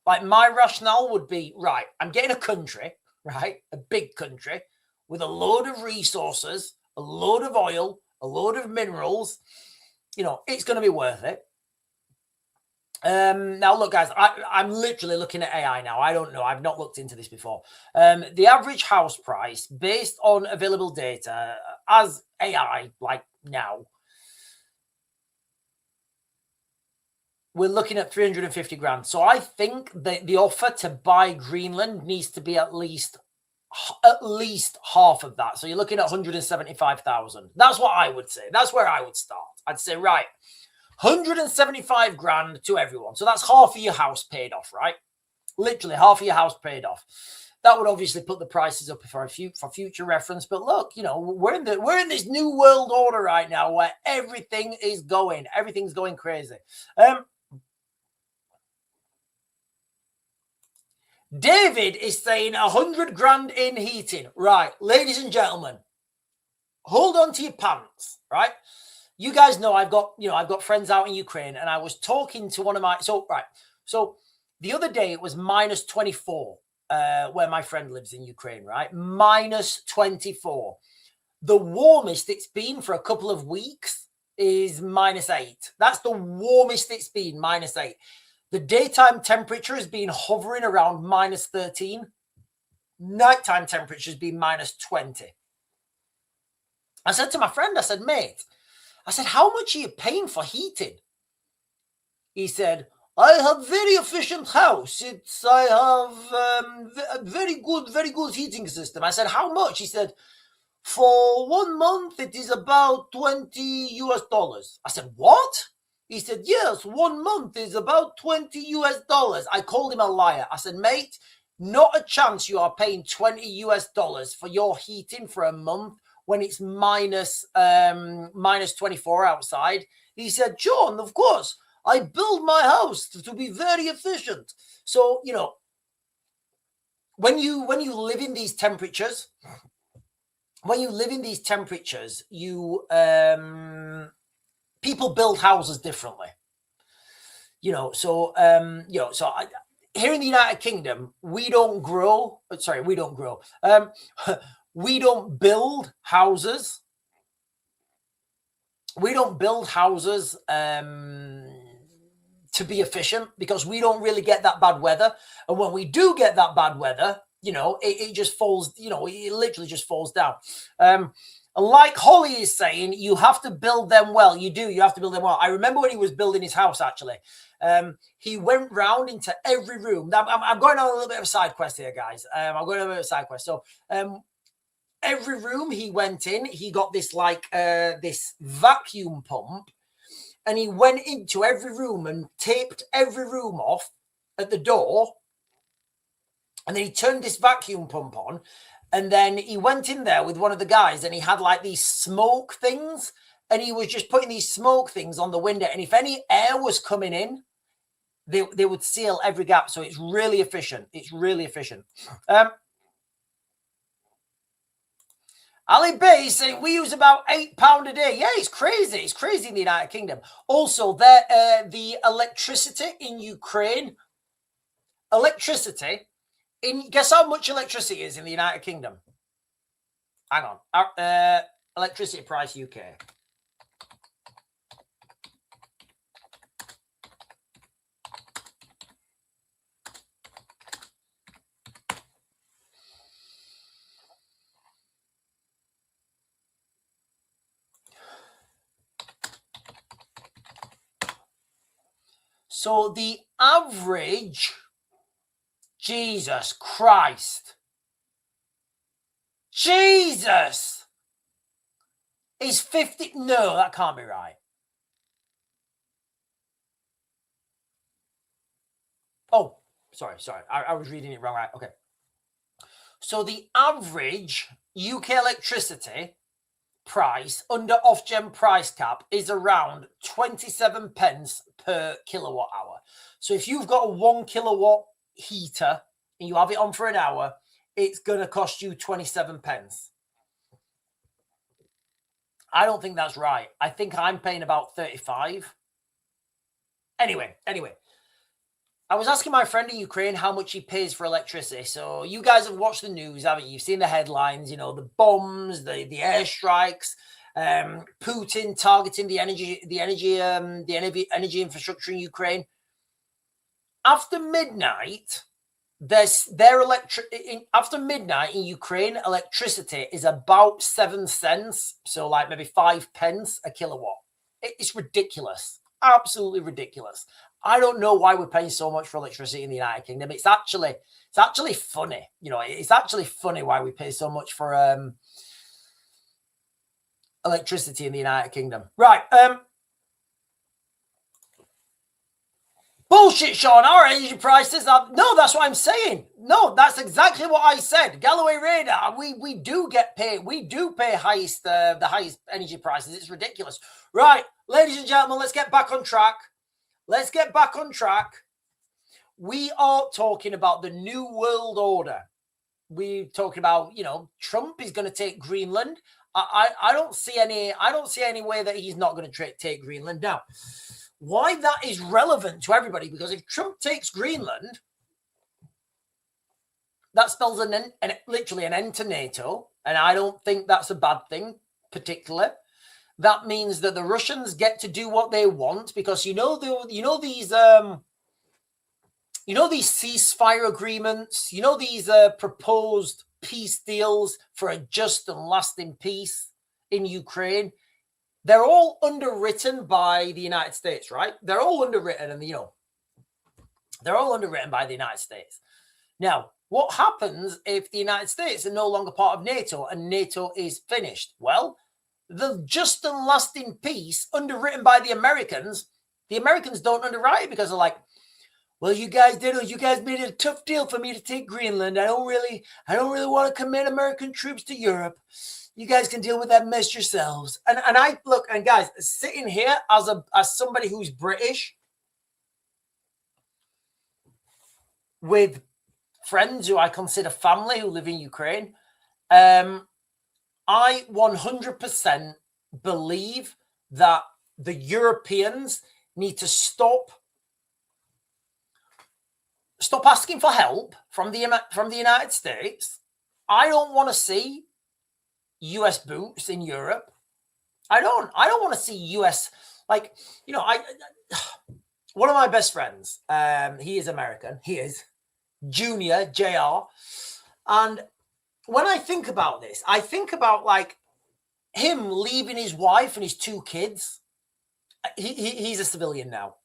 S1: would be, right, I'm getting a country, right? A big country with a load of resources, a load of oil, a load of minerals. It's going to be worth it. Now look, guys, I'm literally looking at AI now. I don't know. I've not looked into this before. The average house price based on available data as AI, like now, we're looking at 350 grand. So I think that the offer to buy Greenland needs to be at least half of that. So you're looking at 175,000. That's what I would say. That's where I would start. I'd say, right, 175 grand to everyone. So that's half of your house paid off, right? Literally half of your house paid off. That would obviously put the prices up for future reference. But look, we're in this new world order right now where everything's going crazy. David is saying 100 grand in heating. Right, ladies and gentlemen, hold on to your pants, right? you guys know I've got friends out in Ukraine, and I was talking to one of my so the other day it was minus 24 where my friend lives in Ukraine, right? Minus 24. The warmest it's been for a couple of weeks is minus 8. That's the warmest it's been, minus 8. The daytime temperature has been hovering around minus 13. Nighttime temperature has been minus 20. I said to my friend, I said, mate, I said, how much are you paying for heating? He said, I have very efficient house. I have a very good heating system. I said, how much? He said, for 1 month, it is about $20 US. I said, what? He said, yes, 1 month is about $20 US. I called him a liar. I said, mate, not a chance you are paying $20 US for your heating for a month when it's minus 24 outside. He said, John, of course, I build my house to be very efficient. So, you know, when you live in these temperatures, you people build houses differently. You know, so here in the United Kingdom, we don't build houses. We don't build houses to be efficient because we don't really get that bad weather. And when we do get that bad weather, you know, it just falls, you know, it literally just falls down. Like Holly is saying, you have to build them well. You have to build them well. I remember when he was building his house, actually, he went round into every room. I'm going on a little bit of a side quest here, guys. I'm going on a bit of a side quest. So every room he went in, he got this this vacuum pump, and he went into every room and taped every room off at the door. And then he turned this vacuum pump on, and then he went in there with one of the guys, and he had like these smoke things, and he was just putting these smoke things on the window. And if any air was coming in, they would seal every gap. So it's really efficient. It's really efficient. Ali Bay is saying we use about £8 a day. Yeah, it's crazy. It's crazy in the United Kingdom. Also, the electricity in Ukraine, guess how much electricity is in the United Kingdom? Hang on. Electricity price UK. So the average, Jesus Christ, Jesus, is 50. No, that can't be right. Oh, sorry. I was reading it wrong. Right. Okay. So the average UK electricity price under Ofgem price cap is around 27 pence per kilowatt hour. So if you've got a 1 kilowatt heater and you have it on for an hour, it's going to cost you 27 pence. I don't think that's right. I think I'm paying about 35. Anyway, I was asking my friend in Ukraine how much he pays for electricity. So you guys have watched the news, haven't you? You've seen the headlines, you know, the bombs, the airstrikes, Putin targeting the energy infrastructure in Ukraine. After midnight, after midnight in Ukraine, electricity is about 7 cents. So like maybe 5 pence a kilowatt. It's ridiculous. Absolutely ridiculous. I don't know why we're paying so much for electricity in the United Kingdom. It's actually funny. You know, it's actually funny why we pay so much for electricity in the United Kingdom. Right. Bullshit, Sean. Our energy prices are... No, that's what I'm saying. No, that's exactly what I said. Galloway Radar, we do get paid. We do pay the highest energy prices. It's ridiculous. Right, ladies and gentlemen, let's get back on track. We are talking about the New World Order. We're talking about, you know, Trump is going to take Greenland. I don't see any way that he's not going to take Greenland. Now, why that is relevant to everybody, because if Trump takes Greenland, that spells literally an end to NATO, and I don't think that's a bad thing particularly. That means that the Russians get to do what they want, because these ceasefire agreements, these proposed peace deals for a just and lasting peace in Ukraine, they're all underwritten by the United States, right? They're all underwritten, and they're all underwritten by the United States. Now, what happens if the United States are no longer part of NATO and NATO is finished? Well, the just and lasting peace underwritten by the Americans don't underwrite it, because they're like, well, you guys made it a tough deal for me to take Greenland. I don't really want to commit American troops to Europe. You guys can deal with that mess yourselves. And I look, and guys, sitting here as somebody who's British, with friends who I consider family who live in Ukraine, I 100% believe that the Europeans need to stop asking for help from the United States. I don't want to see US boots in Europe. I don't want to see US, like, one of my best friends, he is American. He is Junior, JR. And when I think about this, I think about like him leaving his wife and his 2 kids. He's a civilian now.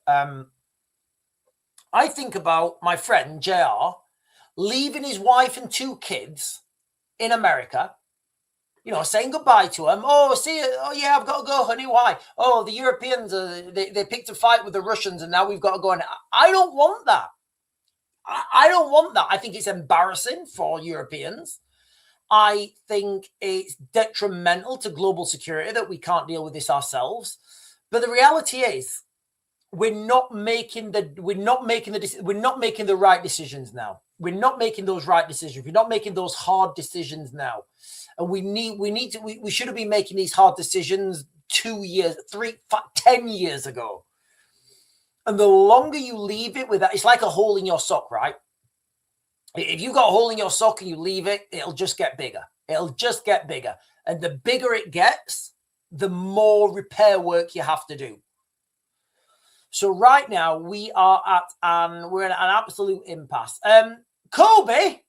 S1: I think about my friend JR leaving his wife and 2 kids in America, saying goodbye to them. Oh, see you. Oh, yeah, I've got to go, honey. Why? Oh, the Europeans, they picked a fight with the Russians, and now we've got to go. And I don't want that. I don't want that. I think it's embarrassing for Europeans. I think it's detrimental to global security that we can't deal with this ourselves. But the reality is, we're not making the right decisions now. We're not making those right decisions. We're not making those hard decisions now. And we should have been making these hard decisions 2 years, 3, 5, 10 years ago. And the longer you leave it with that, it's like a hole in your sock, right? If you got a hole in your sock and you leave it, it'll just get bigger. It'll just get bigger. And the bigger it gets, the more repair work you have to do. So right now we're at an absolute impasse. Kobe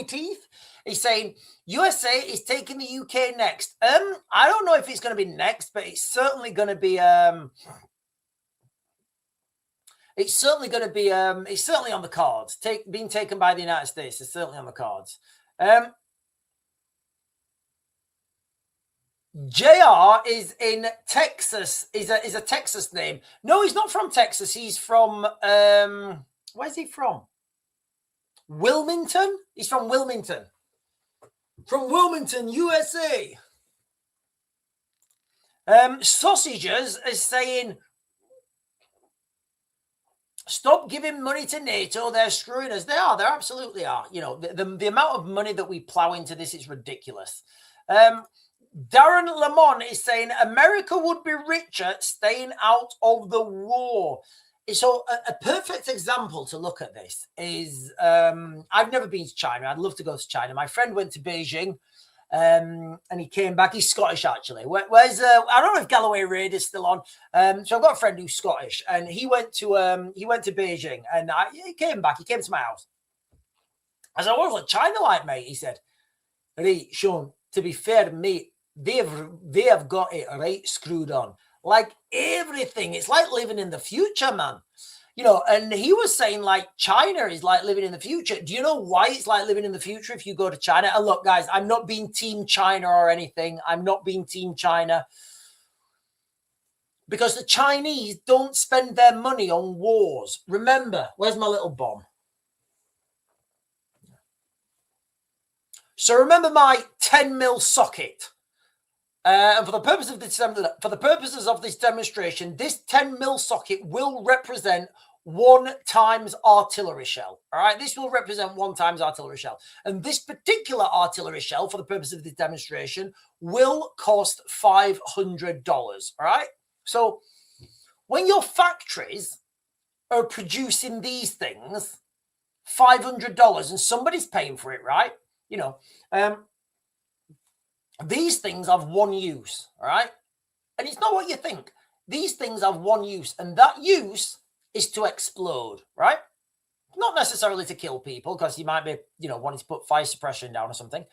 S1: Teeth is saying USA is taking the UK next. I don't know if it's going to be next, but it's certainly going to be. It's certainly on the cards. Being taken by the United States is certainly on the cards. JR is in Texas. Is a Texas name. No, he's not from Texas. He's from where's he from? Wilmington? He's from Wilmington. From Wilmington, USA. Sausages is saying, stop giving money to NATO. They're screwing us. They are. They absolutely are. The amount of money that we plow into this is ridiculous. Darren Lamont is saying America would be richer staying out of the war. So a perfect example to look at this is, I've never been to China. I'd love to go to China. My friend went to Beijing and he came back. He's Scottish, actually. Where's I don't know if Galloway Raid is still on. So I've got a friend who's Scottish, and he went to Beijing, and he came back. He came to my house. I said, "What's like China like, mate?" He said, "Hey, Sean, to be fair to me, they have got it right screwed on. Like everything, it's like living in the future, man. And he was saying like China is like living in the future. Do you know why it's like living in the future if you go to China? And look, guys, I'm not being Team China or anything. I'm not being Team China. Because the Chinese don't spend their money on wars. Remember, where's my little bomb? So remember my 10 mil socket. And for the purposes of this demonstration, this 10 mil socket will represent 1 times artillery shell. All right, this will represent 1 times artillery shell. And this particular artillery shell, for the purpose of this demonstration, will cost $500. All right, so when your factories are producing these things, $500, and somebody's paying for it, right? You know, these things have one use, all right? And it's not what you think. These things have one use, and that use is to explode, right? Not necessarily to kill people, because you might be, you know, wanting to put fire suppression down or something.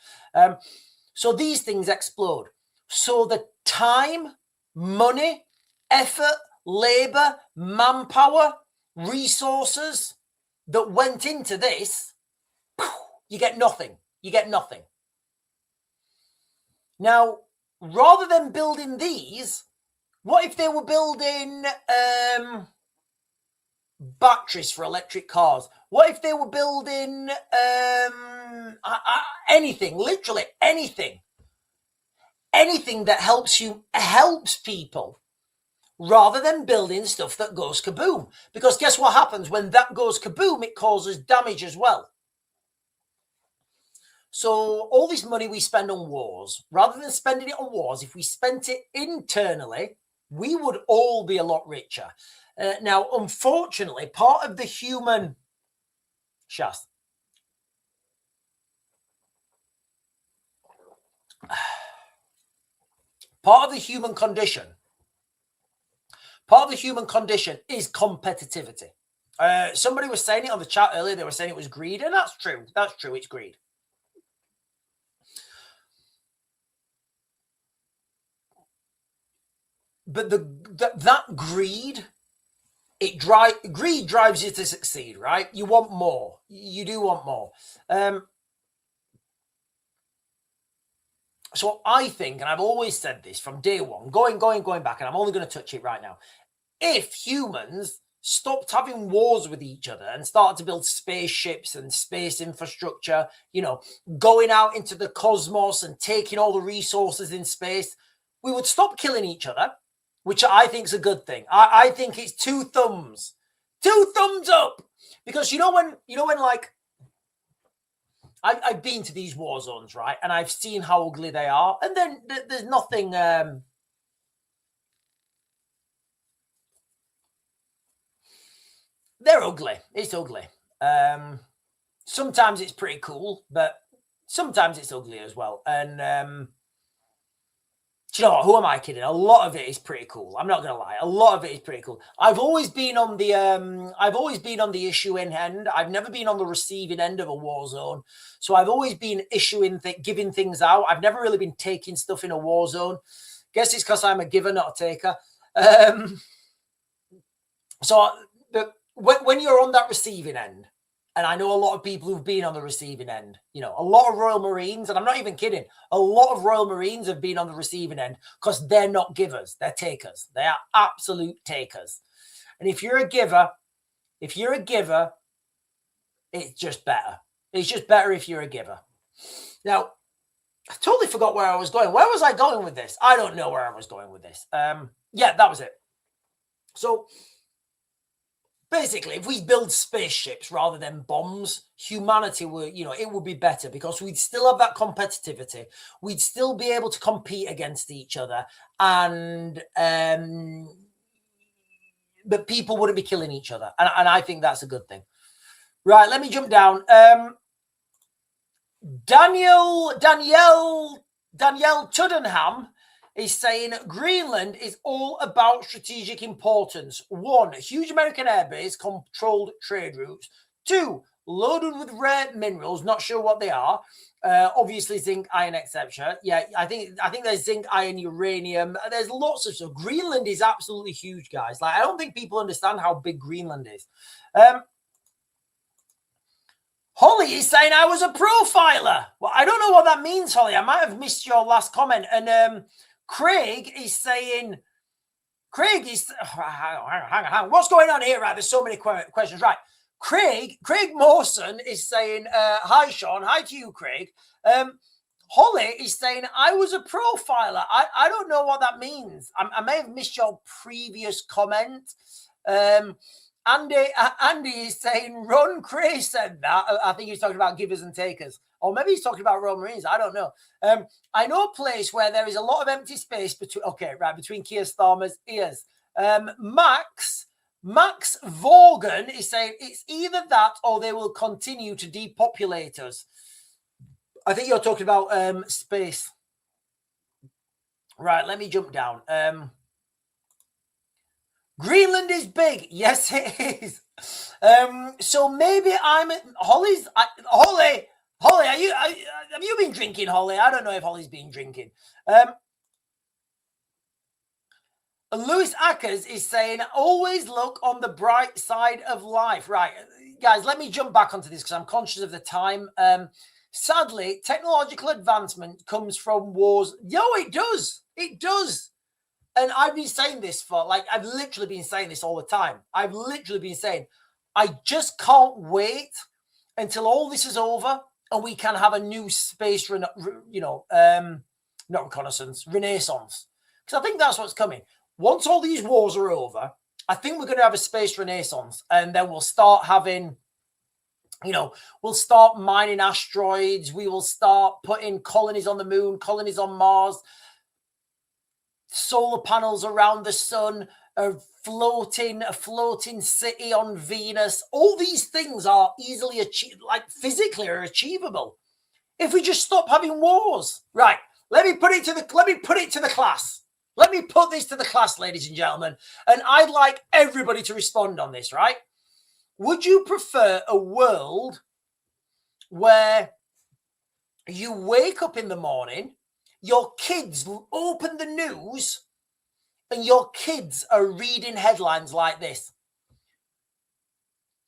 S1: So these things explode. So the time, money, effort, labor, manpower, resources that went into this, you get nothing. You get nothing. Now, rather than building these, what if they were building batteries for electric cars? What if they were building anything, literally anything that helps people, rather than building stuff that goes kaboom? Because guess what happens when that goes kaboom? It causes damage as well. So all this money we spend on wars, rather than spending it on wars, if we spent it internally, we would all be a lot richer. Now, unfortunately, part of the human condition is competitivity. Somebody was saying it on the chat earlier. They were saying it was greed, and that's true. That's true. It's greed. But that greed, greed drives you to succeed, right? You want more. You do want more. So I think, and I've always said this from day one, going back, and I'm only going to touch it right now. If humans stopped having wars with each other and started to build spaceships and space infrastructure, you know, going out into the cosmos and taking all the resources in space, we would stop killing each other, which I think is a good thing. I think it's 2 thumbs up, because you know when like I've been to these war zones, right, and I've seen how ugly they are, and then there's nothing. They're ugly. It's ugly. Sometimes it's pretty cool, but sometimes it's ugly as well. And do you know what? Who am I kidding? A lot of it is pretty cool. I'm not gonna lie. A lot of it is pretty cool. I've always been on the issuing end. I've never been on the receiving end of a war zone. So I've always been giving things out. I've never really been taking stuff in a war zone. Guess it's because I'm a giver, not a taker. When you're on that receiving end, and I know a lot of people who've been on the receiving end, you know, a lot of Royal Marines, and I'm not even kidding, a lot of Royal Marines have been on the receiving end because they're not givers, they're takers. They are absolute takers. And if you're a giver, it's just better. It's just better if you're a giver. Now, I totally forgot where I was going. Where was I going with this? I don't know where I was going with this. Yeah, that was it. So basically, if we build spaceships rather than bombs, humanity would, you know, it would be better, because we'd still have that competitivity. We'd still be able to compete against each other, and but people wouldn't be killing each other, and I think that's a good thing. Right, let me jump down. Danielle Tuddenham is saying Greenland is all about strategic importance. 1, huge American airbase, controlled trade routes. 2, loaded with rare minerals, not sure what they are. Obviously zinc, iron, etc. Yeah, I think there's zinc, iron, uranium. There's lots of stuff. Greenland is absolutely huge, guys. Like, I don't think people understand how big Greenland is. Holly is saying I was a profiler. Well, I don't know what that means, Holly. I might have missed your last comment. And Craig is saying, hang on. What's going on here? Right, there's so many questions. Right, Craig Mawson is saying, hi, Sean. Hi to you, Craig. Holly is saying, I was a profiler. I don't know what that means. I may have missed your previous comment. Andy is saying Ron Cray said that. I think he's talking about givers and takers. Or maybe he's talking about Roman Reigns. I don't know. I know a place where there is a lot of empty space between Keir Starmer's ears. Max Vaughan is saying it's either that or they will continue to depopulate us. I think you're talking about space. Right, let me jump down. Greenland is big. Yes, it is. So maybe Holly, have you been drinking, Holly? I don't know if Holly's been drinking. Lewis Ackers is saying, always look on the bright side of life. Right, guys, let me jump back onto this because I'm conscious of the time. Sadly, technological advancement comes from wars. Yo, it does. It does. And I've been saying this I've literally been saying this all the time. I've literally been saying, I just can't wait until all this is over and we can have a new space, not reconnaissance, renaissance. Because I think that's what's coming. Once all these wars are over, I think we're going to have a space renaissance, and then we'll start having, we'll start mining asteroids. We will start putting colonies on the moon, colonies on Mars, solar panels around the sun, a floating city on Venus. All these things are easily achieved, physically are achievable if we just stop having wars. Right. Let me put it to the class. Let me put this to the class, ladies and gentlemen, and I'd like everybody to respond on this, right? Would you prefer a world where you wake up in the morning, your kids open the news, and your kids are reading headlines like this?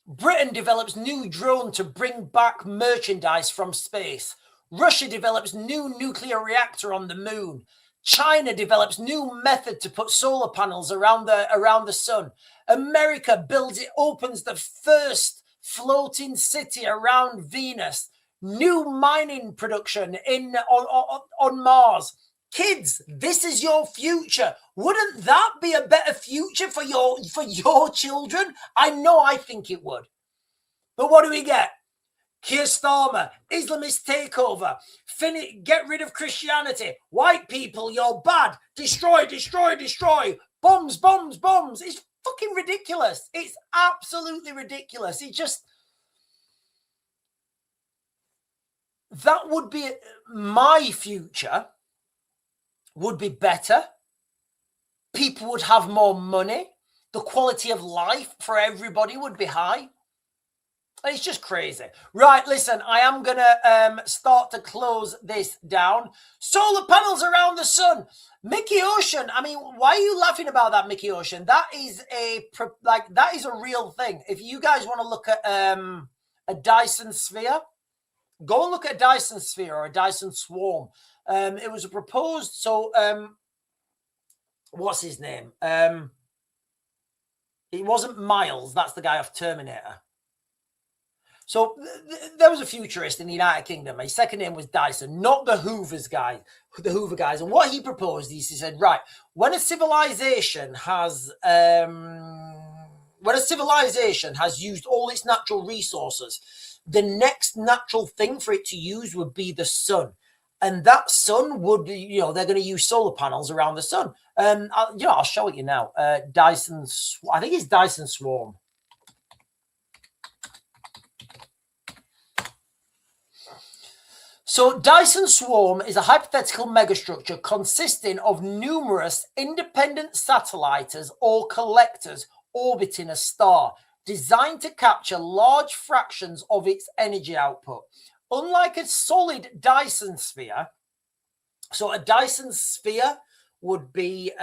S1: Britain develops new drone to bring back merchandise from space. Russia develops new nuclear reactor on the moon. China develops new method to put solar panels around the sun. America opens the first floating city around Venus. New mining production on Mars. Kids, this is your future. Wouldn't that be a better future for your children? I know I think it would. But what do we get? Keir Starmer, Islamist takeover, get rid of Christianity, white people, you're bad, destroy, destroy, destroy, bombs, bombs, bombs. It's fucking ridiculous. It's absolutely ridiculous. That would be, my future would be better. People would have more money. The quality of life for everybody would be high. It's just crazy. Right, listen, I am going to start to close this down. Solar panels around the sun. Mickey Ocean. I mean, why are you laughing about that, Mickey Ocean? That is a real thing. If you guys want to look at a Dyson sphere, go and look at a Dyson sphere or a Dyson swarm. It was proposed. So, what's his name? It wasn't Miles. That's the guy off Terminator. So there was a futurist in the United Kingdom. His second name was Dyson, not the Hoover guys. And what he proposed is, he said, right, when a civilization has used all its natural resources, the next natural thing for it to use would be the sun. And that sun would, they're going to use solar panels around the sun. I'll show it you now. Dyson, I think it's Dyson Swarm. So Dyson Swarm is a hypothetical megastructure consisting of numerous independent satellites or collectors orbiting a star, designed to capture large fractions of its energy output. Unlike a solid Dyson sphere, so a Dyson sphere would be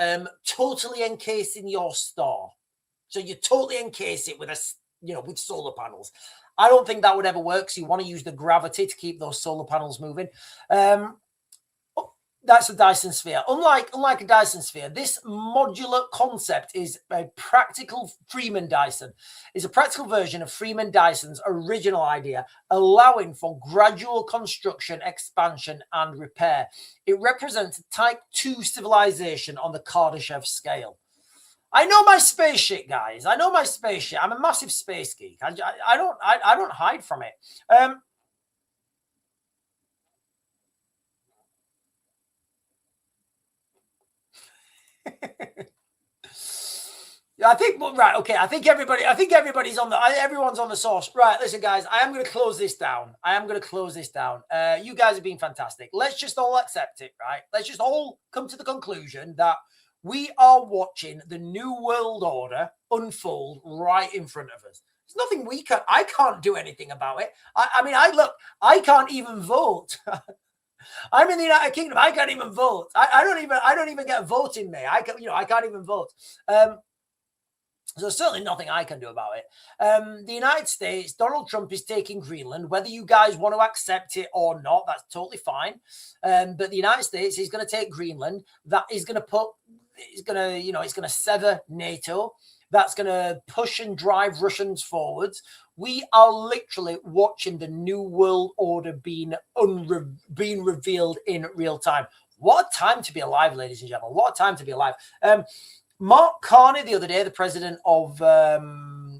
S1: totally encasing your star. So you totally encase it with with solar panels. I don't think that would ever work. So you want to use the gravity to keep those solar panels moving. That's a Dyson sphere. Unlike a Dyson sphere, this modular concept is a practical Freeman Dyson. Is a practical version of Freeman Dyson's original idea, allowing for gradual construction, expansion, and repair. It represents a Type 2 civilization on the Kardashev scale. I know my space shit, guys. I know my space shit. I'm a massive space geek. I don't hide from it. I think right. Okay, I think everybody's on everyone's on the source. Right, listen, guys. I am going to close this down. You guys have been fantastic. Let's just all accept it, right? Let's just all come to the conclusion that we are watching the new world order unfold right in front of us. There's nothing I can't do anything about it. I can't even vote. I'm in the United Kingdom. I can't even vote. I don't even get a vote in me. I can't even vote. So there's certainly nothing I can do about it. The United States, Donald Trump is taking Greenland. Whether you guys want to accept it or not, that's totally fine. But the United States is going to take Greenland. That is going to sever NATO. That's going to push and drive Russians forwards. We are literally watching the new world order being revealed in real time. What a time to be alive, ladies and gentlemen. What a time to be alive. Mark Carney, the other day, the president of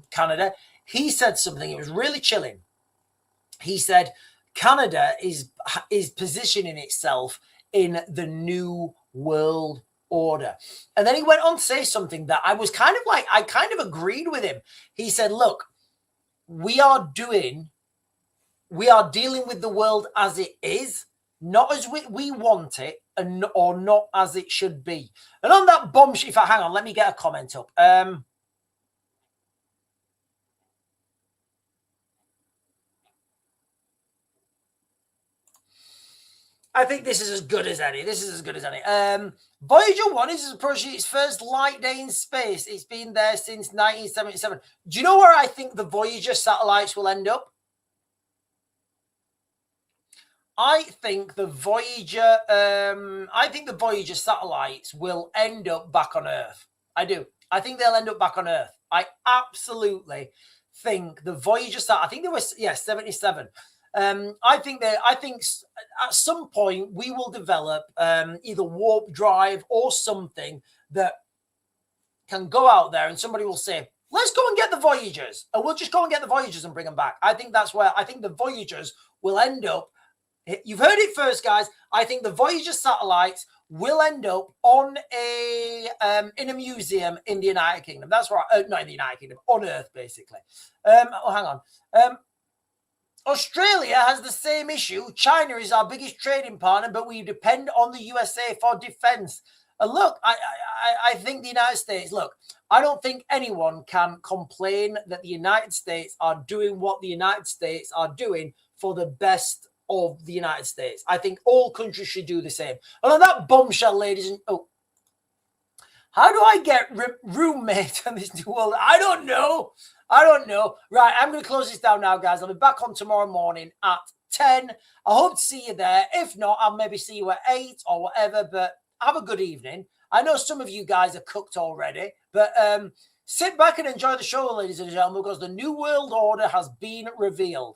S1: Canada, he said something. It was really chilling. He said Canada is positioning itself in the new world order. And then he went on to say something that I kind of agreed with him. He said, look, we are dealing with the world as it is, not as we want it, or not as it should be. And on that bombshell, hang on, let me get a comment up. I think this is as good as any. Voyager 1 is approaching its first light day in space. It's been there since 1977. Do you know where I think the Voyager satellites will end up? I think the Voyager satellites will end up back on Earth. I do. I think they'll end up back on Earth. I absolutely think the Voyager I think they were 77. I think at some point we will develop either warp drive or something that can go out there and somebody will say, let's go and get the Voyagers, and we'll just go and get the Voyagers and bring them back. I think that's where I think the Voyagers will end up. You've heard it first, guys. I think the Voyager satellites will end up on in a museum in the United Kingdom. That's right. Not in the United Kingdom, on Earth, basically. Hang on. Australia has the same issue. China is our biggest trading partner, but we depend on the USA for defense. Look, I think the United States, I don't think anyone can complain that the United States are doing what the United States are doing for the best of the United States. I think all countries should do the same. And on that bombshell, ladies and how do I get roommate in this new world? I don't know. Right, I'm going to close this down now, guys. I'll be back on tomorrow morning at 10. I hope to see you there. If not, I'll maybe see you at 8 or whatever, but have a good evening. I know some of you guys are cooked already, but sit back and enjoy the show, ladies and gentlemen, because the new world order has been revealed.